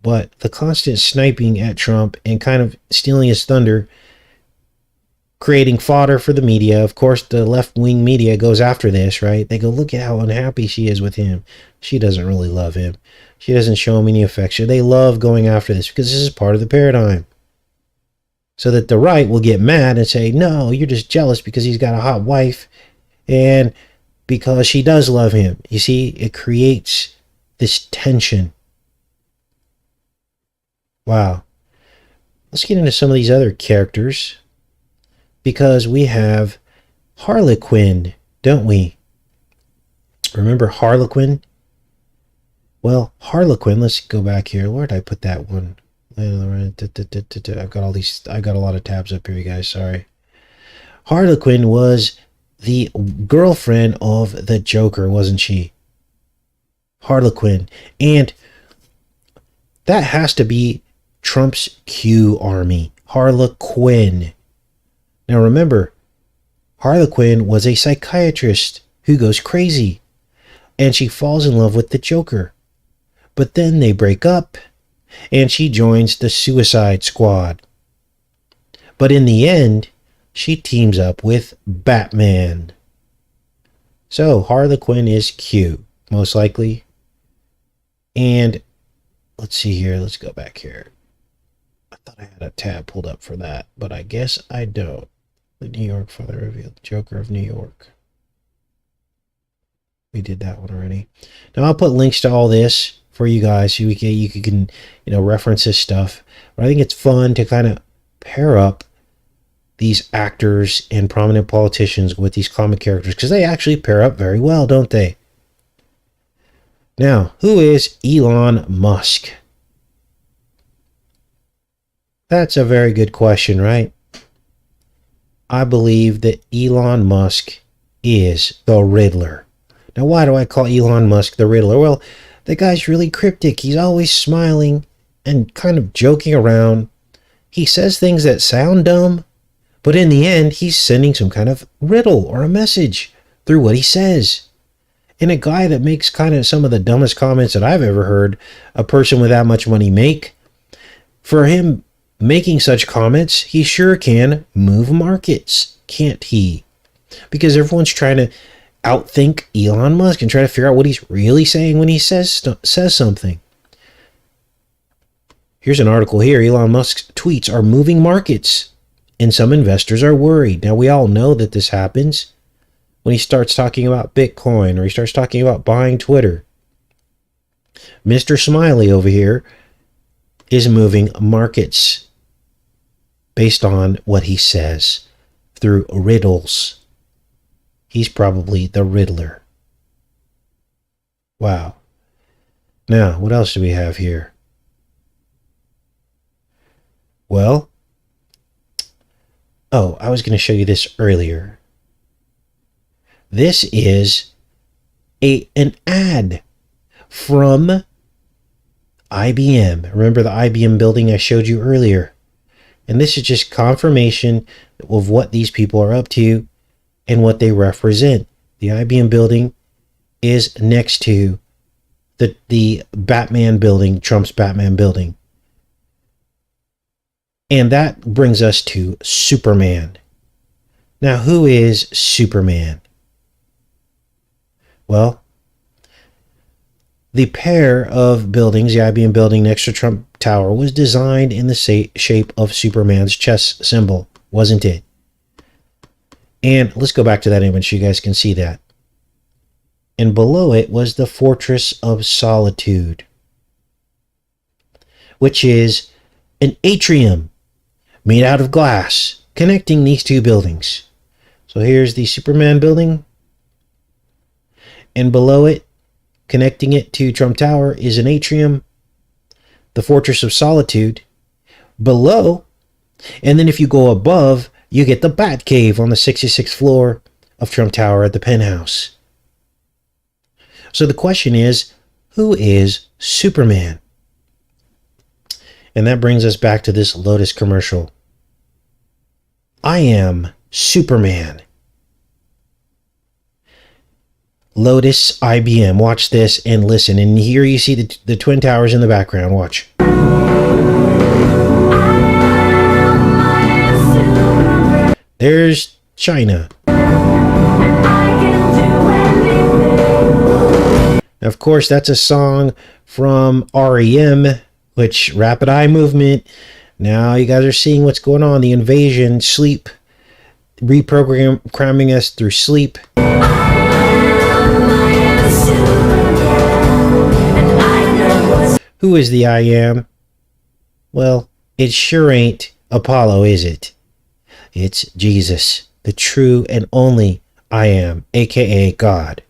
But the constant sniping at Trump and kind of stealing his thunder, creating fodder for the media. Of course, the left-wing media goes after this, right? They go, look at how unhappy she is with him. She doesn't really love him. She doesn't show him any affection. They love going after this because this is part of the paradigm. So that the right will get mad and say, no, you're just jealous because he's got a hot wife and because she does love him. You see, it creates this tension. Wow. Let's get into some of these other characters. Because we have Harlequin, don't we? Remember Harlequin? Well, Harlequin, let's go back here. Where did I put that one? I've got a lot of tabs up here, you guys, sorry. Harlequin was the girlfriend of the Joker, wasn't she? Harlequin. And that has to be Trump's Q army. Harlequin. Now remember, Harlequin was a psychiatrist who goes crazy, and she falls in love with the Joker. But then they break up, and she joins the Suicide Squad. But in the end, she teams up with Batman. So Harlequin is Q, most likely. And let's see here, let's go back here. I thought I had a tab pulled up for that, but I guess I don't. The New York Father revealed. Joker of New York. We did that one already. Now I'll put links to all this for you guys so you can reference this stuff. But I think it's fun to kind of pair up these actors and prominent politicians with these comic characters because they actually pair up very well, don't they? Now, who is Elon Musk? That's a very good question, right? I believe that Elon Musk is the Riddler. Now, why do I call Elon Musk the Riddler? Well, the guy's really cryptic. He's always smiling and kind of joking around. He says things that sound dumb, but in the end, he's sending some kind of riddle or a message through what he says. And a guy that makes kind of some of the dumbest comments that I've ever heard a person with that much money make, for him making such comments, he sure can move markets, can't he? Because everyone's trying to outthink Elon Musk and try to figure out what he's really saying when he says something. Here's an article here. Elon Musk's tweets are moving markets, and some investors are worried. Now, we all know that this happens when he starts talking about Bitcoin or he starts talking about buying Twitter. Mr. Smiley over here is moving markets based on what he says through riddles. He's probably the Riddler. Wow. Now, what else do we have here? Well, I was going to show you this earlier. This is an ad from IBM. Remember the IBM building I showed you earlier? And this is just confirmation of what these people are up to and what they represent. The IBM building is next to the Batman building, Trump's Batman building. And that brings us to Superman. Now, who is Superman? Well, the pair of buildings, the IBM building next to Trump Tower, was designed in the shape of Superman's chess symbol, wasn't it? And let's go back to that image so you guys can see that. And below it was the Fortress of Solitude, which is an atrium made out of glass connecting these two buildings. So here's the Superman building, and below it, connecting it to Trump Tower, is an atrium, the Fortress of Solitude, below, and then if you go above, you get the Batcave on the 66th floor of Trump Tower at the penthouse. So the question is, who is Superman? And that brings us back to this Lotus commercial. I am Superman. Lotus, IBM. Watch this and listen. And here you see the Twin Towers in the background. Watch. There's China. Of course, that's a song from REM, which Rapid Eye Movement. Now you guys are seeing what's going on. The invasion, sleep, reprogramming us through sleep. Who is the I am? Well, it sure ain't Apollo, is it? It's Jesus, the true and only I am, aka God.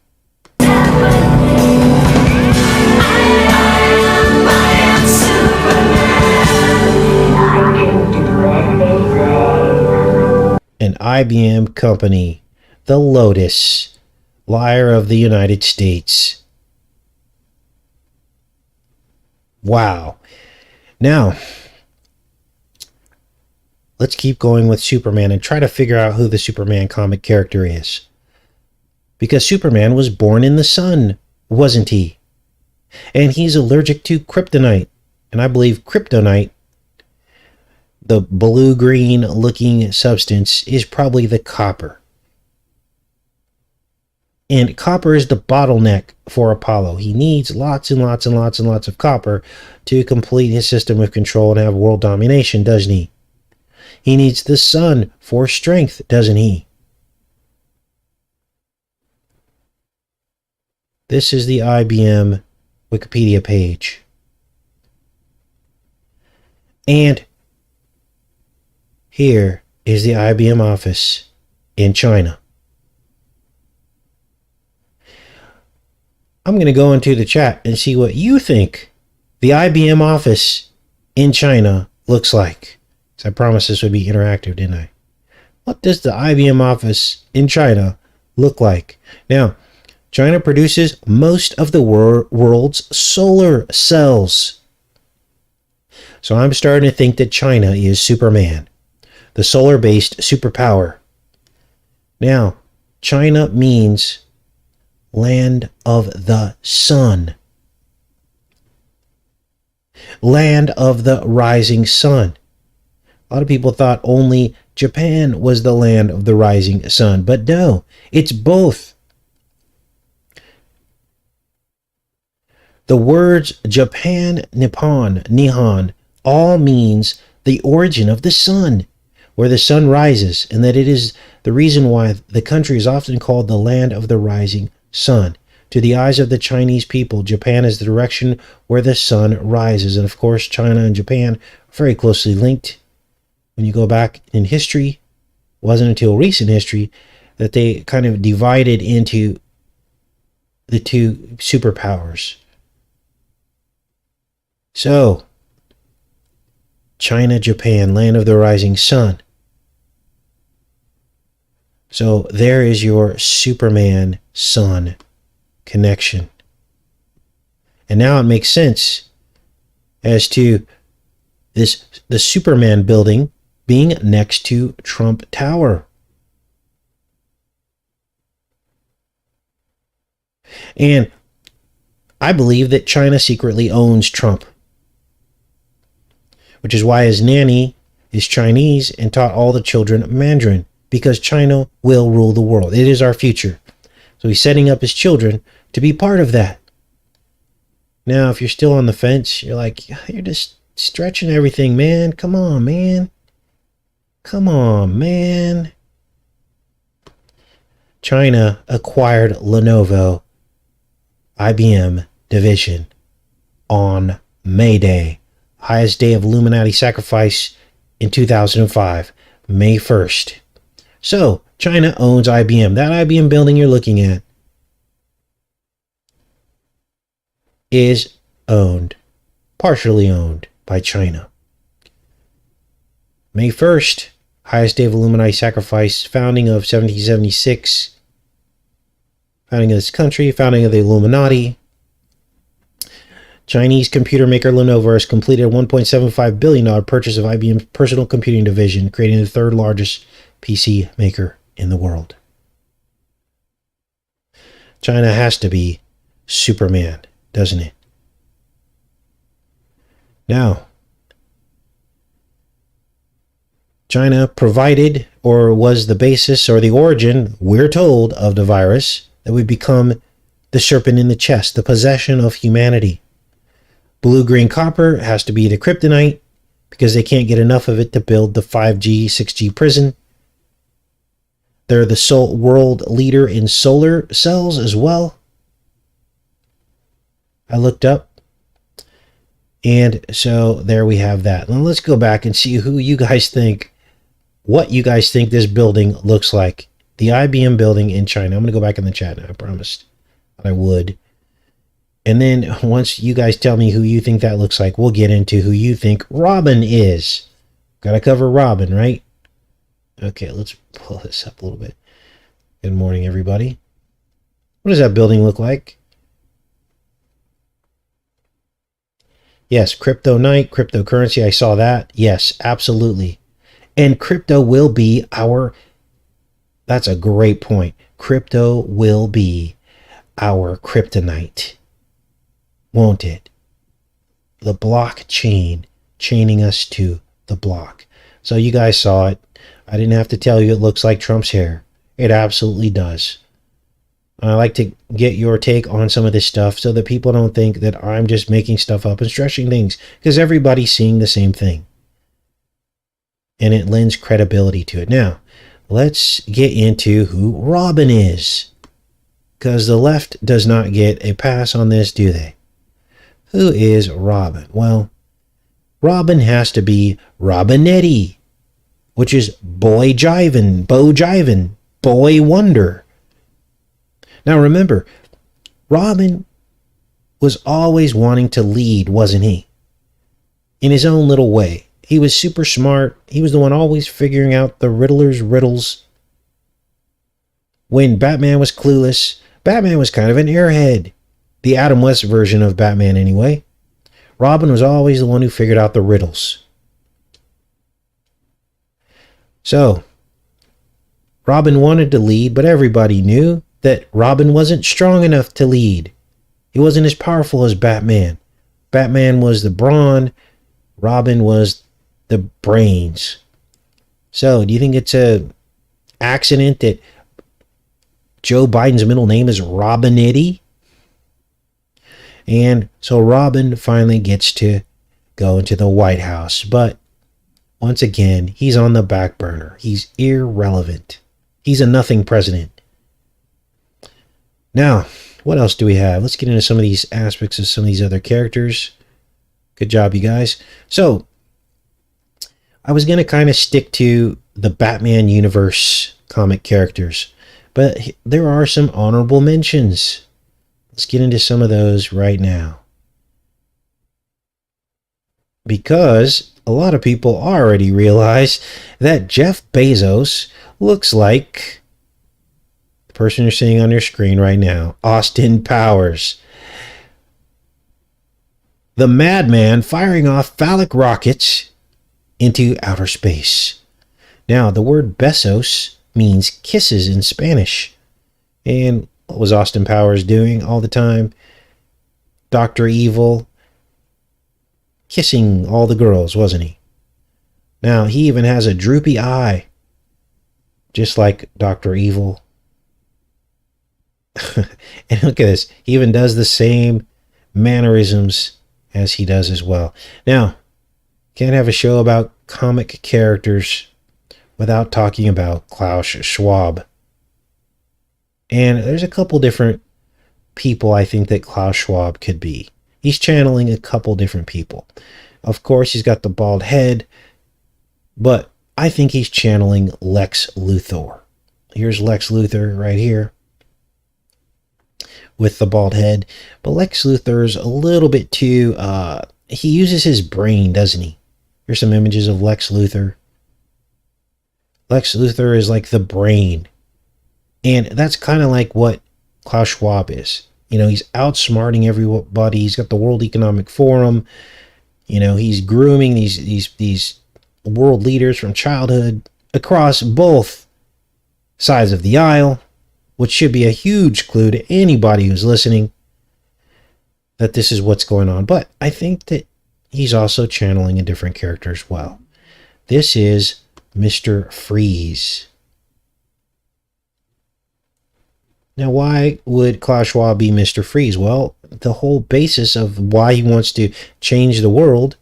An IBM company, the Lotus, liar of the United States. Wow. Now, let's keep going with Superman and try to figure out who the Superman comic character is. Because Superman was born in the sun, wasn't he? And he's allergic to kryptonite. And I believe kryptonite, the blue-green looking substance, is probably the copper. And copper is the bottleneck for Apollo. He needs lots and lots and lots and lots of copper to complete his system of control and have world domination, doesn't he? He needs the sun for strength, doesn't he? This is the IBM Wikipedia page. And here is the IBM office in China. I'm going to go into the chat and see what you think the IBM office in China looks like. So I promised this would be interactive, didn't I? What does the IBM office in China look like? Now, China produces most of the world's solar cells. So I'm starting to think that China is Superman, the solar-based superpower. Now, China means land of the sun. Land of the rising sun. A lot of people thought only Japan was the land of the rising sun, but no, it's both. The words Japan, Nippon, Nihon all means the origin of the sun, where the sun rises, and that it is the reason why the country is often called the land of the rising sun. To the eyes of the Chinese people, Japan is the direction where the sun rises. And of course, China and Japan are very closely linked. When you go back in history, it wasn't until recent history that they kind of divided into the two superpowers. So, China, Japan, land of the rising sun. So there is your Superman sun connection. And now it makes sense as to the Superman building being next to Trump Tower. And I believe that China secretly owns Trump, which is why his nanny is Chinese and taught all the children Mandarin, because China will rule the world. It is our future. So he's setting up his children to be part of that. Now, if you're still on the fence, you're like, you're just stretching everything, man. Come on, man. Come on, man. China acquired Lenovo IBM division on May Day, highest day of Illuminati sacrifice in 2005, May 1st. So, China owns IBM. That IBM building you're looking at is owned, partially owned by China. May 1st, highest day of Illuminati sacrifice, founding of 1776, founding of this country, founding of the Illuminati. Chinese computer maker Lenovo has completed a $1.75 billion purchase of IBM's personal computing division, creating the third largest PC maker in the world. China has to be Superman, doesn't it? Now, China provided or was the basis or the origin, we're told, of the virus that would become the serpent in the chest, the possession of humanity. Blue, green, copper has to be the kryptonite because they can't get enough of it to build the 5G, 6G prison. They're the world leader in solar cells as well. I looked up. And so there we have that. Now let's go back and see what you guys think this building looks like. The IBM building in China. I'm going to go back in the chat now. I promised that I would. And then once you guys tell me who you think that looks like, we'll get into who you think Robin is. Got to cover Robin, right? Okay, let's pull this up a little bit. Good morning, everybody. What does that building look like? Yes, crypto night, cryptocurrency. I saw that. Yes, absolutely. And crypto will be that's a great point. Crypto will be our kryptonite, won't it? The blockchain chaining us to the block. So you guys saw it. I didn't have to tell you it looks like Trump's hair. It absolutely does. I like to get your take on some of this stuff so that people don't think that I'm just making stuff up and stretching things, because everybody's seeing the same thing. And it lends credibility to it. Now, let's get into who Robin is, because the left does not get a pass on this, do they? Who is Robin? Well, Robin has to be Robinetti, which is boy jivin', boy wonder. Now remember, Robin was always wanting to lead, wasn't he? In his own little way. He was super smart. He was the one always figuring out the Riddler's riddles. When Batman was clueless, Batman was kind of an airhead. The Adam West version of Batman anyway. Robin was always the one who figured out the riddles. So, Robin wanted to lead, but everybody knew that Robin wasn't strong enough to lead. He wasn't as powerful as Batman. Batman was the brawn. Robin was the brains. So, do you think it's a accident that Joe Biden's middle name is Robinetti? And so Robin finally gets to go into the White House. But once again, he's on the back burner. He's irrelevant. He's a nothing president. Now, what else do we have? Let's get into some of these aspects of some of these other characters. Good job, you guys. So, I was going to kind of stick to the Batman universe comic characters, but there are some honorable mentions. Let's get into some of those right now. Because a lot of people already realize that Jeff Bezos looks like the person you're seeing on your screen right now, Austin Powers. The madman firing off phallic rockets into outer space. Now, the word Bezos means kisses in Spanish. And what was Austin Powers doing all the time? Dr. Evil, kissing all the girls, wasn't he? Now, he even has a droopy eye, just like Dr. Evil. And look at this. He even does the same mannerisms as he does as well. Now, can't have a show about comic characters without talking about Klaus Schwab. And there's a couple different people I think that Klaus Schwab could be. He's channeling a couple different people. Of course, he's got the bald head, but I think he's channeling Lex Luthor. Here's Lex Luthor right here with the bald head. But Lex Luthor's a little bit too, he uses his brain, doesn't he? Here's some images of Lex Luthor. Lex Luthor is like the brain. And that's kind of like what Klaus Schwab is. You know, he's outsmarting everybody. He's got the World Economic Forum. You know, he's grooming these world leaders from childhood across both sides of the aisle, which should be a huge clue to anybody who's listening that this is what's going on. But I think that he's also channeling a different character as well. This is Mr. Freeze. Now, why would Klaus Schwab be Mr. Freeze? Well, the whole basis of why he wants to change the world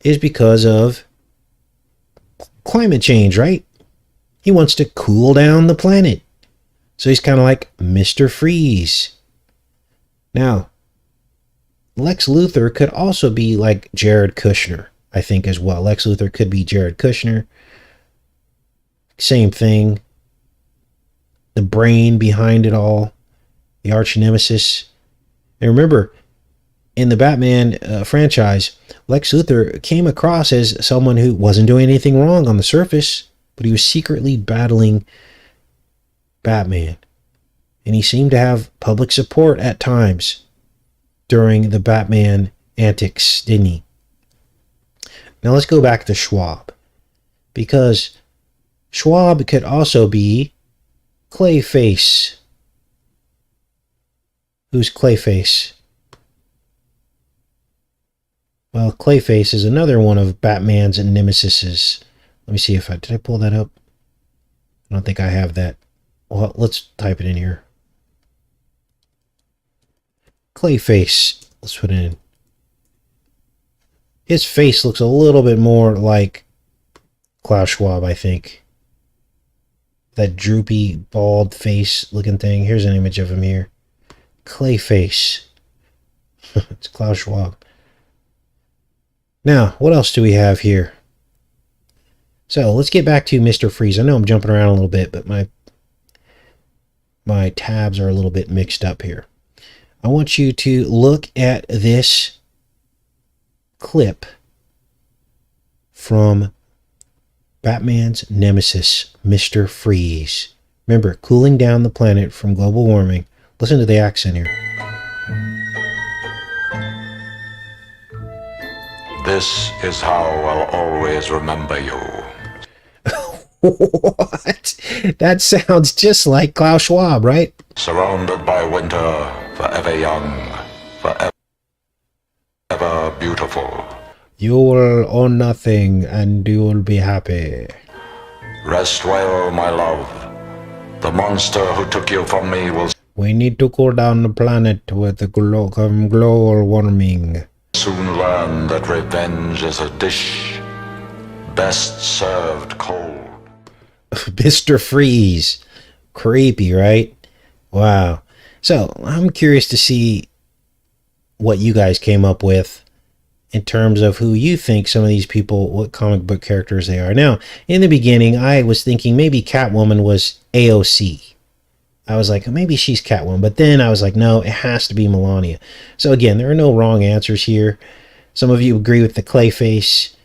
is because of climate change, right? He wants to cool down the planet. So he's kind of like Mr. Freeze. Now, Lex Luthor could also be like Jared Kushner, I think, as well. Lex Luthor could be Jared Kushner. Same thing. The brain behind it all. The arch nemesis. And remember, in the Batman franchise, Lex Luthor came across as someone who wasn't doing anything wrong on the surface, but he was secretly battling Batman. And he seemed to have public support at times during the Batman antics, didn't he? Now let's go back to Schwab. Because Schwab could also be Clayface. Who's Clayface? Well, Clayface is another one of Batman's nemesises. Let me see if did I pull that up? I don't think I have that. Well, let's type it in here. Clayface. Let's put it in. His face looks a little bit more like Klaus Schwab, I think. That droopy, bald face looking thing. Here's an image of him here. Clayface. It's Klaus Schwab. Now, what else do we have here? So, let's get back to Mr. Freeze. I know I'm jumping around a little bit, but my tabs are a little bit mixed up here. I want you to look at this clip from Batman's nemesis, Mr. Freeze. Remember, cooling down the planet from global warming. Listen to the accent here. This is how I'll always remember you. What? That sounds just like Klaus Schwab, right? Surrounded by winter, forever young, forever beautiful. You will own nothing and you will be happy. Rest well, my love. The monster who took you from me will We need to cool down the planet with the global warming. soon learn that revenge is a dish best served cold. Mr. Freeze. Creepy, right? Wow. So I'm curious to see what you guys came up with in terms of who you think some of these people, what comic book characters they are. Now, in the beginning, I was thinking maybe Catwoman was AOC. I was like, maybe she's Catwoman. But then I was like, no, it has to be Melania. So again, there are no wrong answers here. Some of you agree with the Clayface.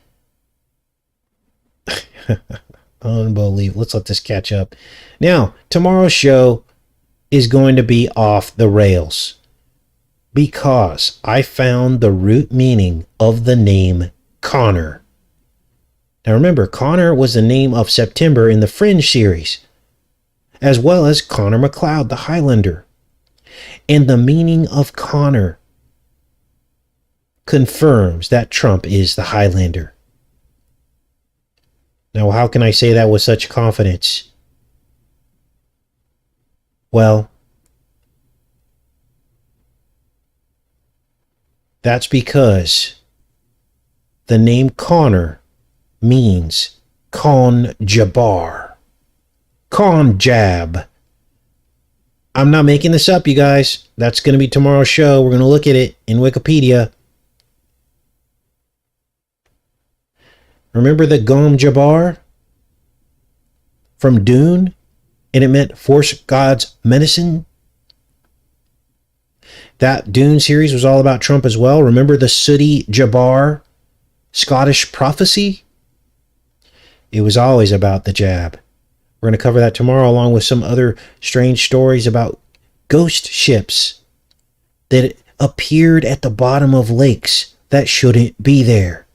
Unbelievable. Let's let this catch up. Now, tomorrow's show is going to be off the rails because I found the root meaning of the name Connor. Now remember, Connor was the name of September in the Fringe series, as well as Connor McLeod, the Highlander. And the meaning of Connor confirms that Trump is the Highlander. Now, how can I say that with such confidence? Well, that's because the name Connor means Con Jabbar. Con Jab. I'm not making this up, you guys. That's going to be tomorrow's show. We're going to look at it in Wikipedia. Remember the Gom Jabbar from Dune? And it meant force God's medicine. That Dune series was all about Trump as well. Remember the Sooty Jabbar Scottish prophecy? It was always about the jab. We're going to cover that tomorrow, along with some other strange stories about ghost ships that appeared at the bottom of lakes that shouldn't be there.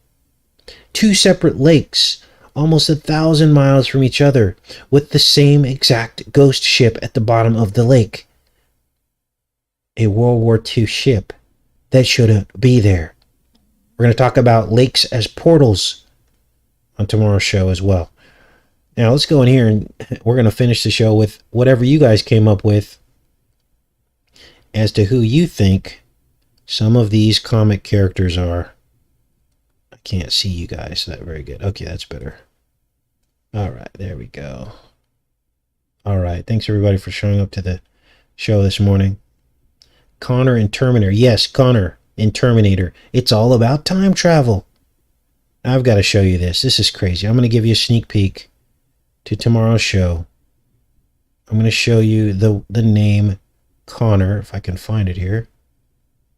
2 separate lakes, almost 1,000 miles from each other, with the same exact ghost ship at the bottom of the lake. A World War II ship that shouldn't be there. We're going to talk about lakes as portals on tomorrow's show as well. Now let's go in here and we're going to finish the show with whatever you guys came up with as to who you think some of these comic characters are. I can't see you guys that very good. Okay, that's better. All right, there we go. All right, thanks everybody for showing up to the show this morning. Connor and Terminator. Yes, Connor in Terminator. It's all about time travel. I've got to show you this. This is crazy. I'm going to give you a sneak peek to tomorrow's show. I'm going to show you the name Connor, if I can find it here.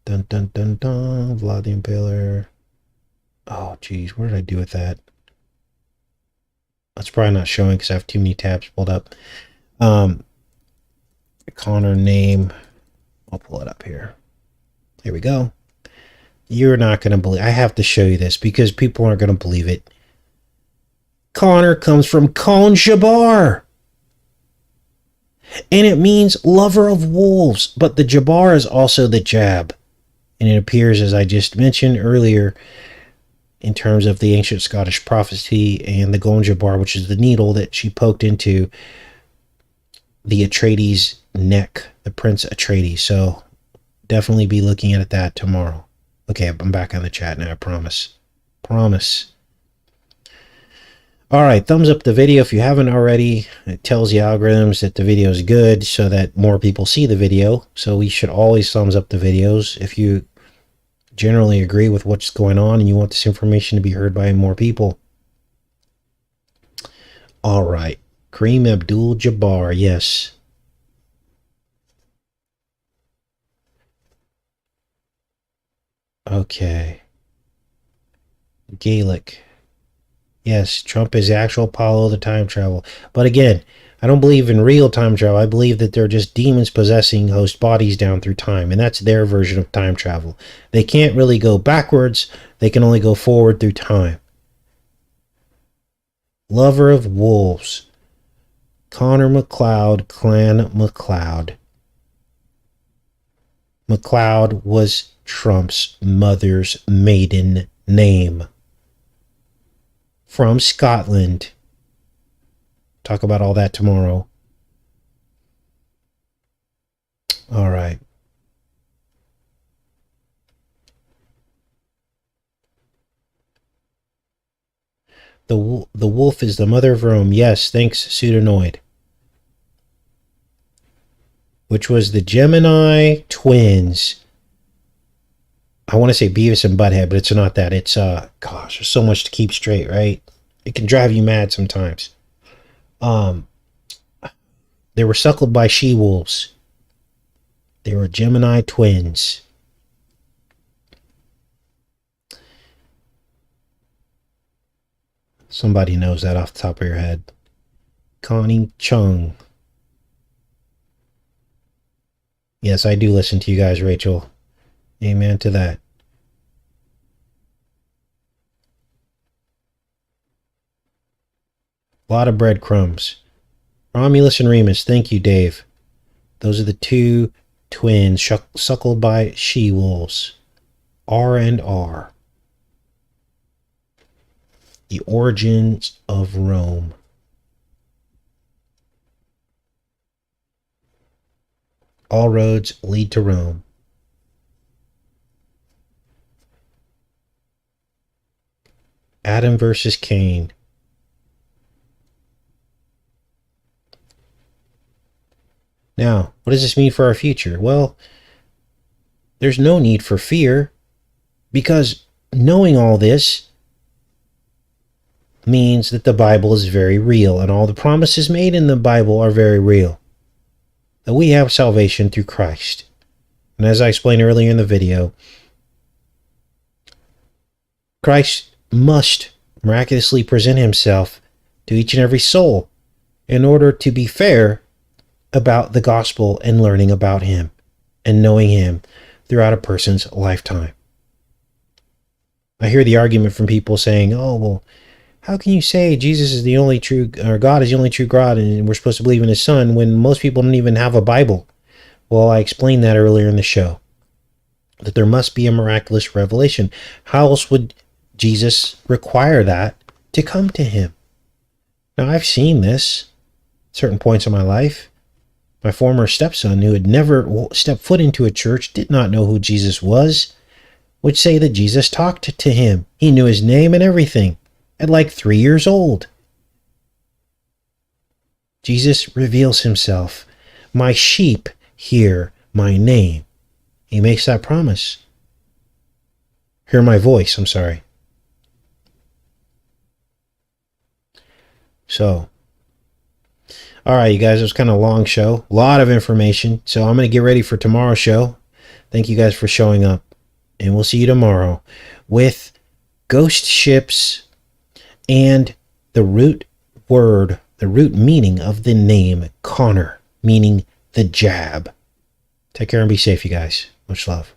Dun dun dun dun. Vlad the Impaler. Oh, geez, what did I do with that? That's probably not showing because I have too many tabs pulled up. Connor name. I'll pull it up here. Here we go. You're not going to believe. I have to show you this because people aren't going to believe it. Connor comes from Con Jabbar. And it means lover of wolves. But the Jabbar is also the jab. And it appears, as I just mentioned earlier, in terms of the ancient Scottish prophecy and the Gon Jabbar, which is the needle that she poked into the Atreides' neck, the Prince Atreides. So definitely be looking at that tomorrow. Okay, I'm back on the chat now, I promise. Promise. All right, thumbs up the video if you haven't already. It tells the algorithms that the video is good so that more people see the video. So we should always thumbs up the videos if you generally agree with what's going on and you want this information to be heard by more people. All right, Kareem Abdul-Jabbar, yes. Okay. Gaelic. Yes, Trump is the actual Apollo of the time travel. But again, I don't believe in real time travel. I believe that they're just demons possessing host bodies down through time. And that's their version of time travel. They can't really go backwards. They can only go forward through time. Lover of wolves. Connor McLeod, Clan McLeod. McLeod was Trump's mother's maiden name. From Scotland. Talk about all that tomorrow. All right. The wolf is the mother of Rome. Yes, thanks, Pseudonoid. which was the Gemini Twins. I want to say Beavis and Butthead, but it's not that. It's, gosh, there's so much to keep straight, right? It can drive you mad sometimes. They were suckled by she-wolves. They were Gemini Twins. Somebody knows that off the top of your head. Connie Chung. Yes, I do listen to you guys, Rachel. Amen to that. A lot of breadcrumbs. Romulus and Remus. Thank you, Dave. Those are the two twins suckled by she-wolves. R and R. The origins of Rome. All roads lead to Rome. Adam versus Cain. Now, what does this mean for our future? Well, there's no need for fear, because knowing all this means that the Bible is very real, and all the promises made in the Bible are very real. That we have salvation through Christ. And as I explained earlier in the video, Christ must miraculously present himself to each and every soul in order to be fair about the gospel and learning about him and knowing him throughout a person's lifetime. I hear the argument from people saying, oh, well, how can you say Jesus is the only true, or God is the only true God, and we're supposed to believe in his son when most people don't even have a Bible? Well, I explained that earlier in the show, that there must be a miraculous revelation. How else would Jesus require that to come to him? Now, I've seen this at certain points in my life. My former stepson, who had never stepped foot into a church, did not know who Jesus was, would say that Jesus talked to him. He knew his name and everything at like 3 years old. Jesus reveals himself. My sheep hear my name. He makes that promise. Hear my voice, I'm sorry. So, all right, you guys, it was kind of a long show. A lot of information. So I'm going to get ready for tomorrow's show. Thank you guys for showing up. And we'll see you tomorrow with ghost ships and the root word, the root meaning of the name Connor, meaning the jab. Take care and be safe, you guys. Much love.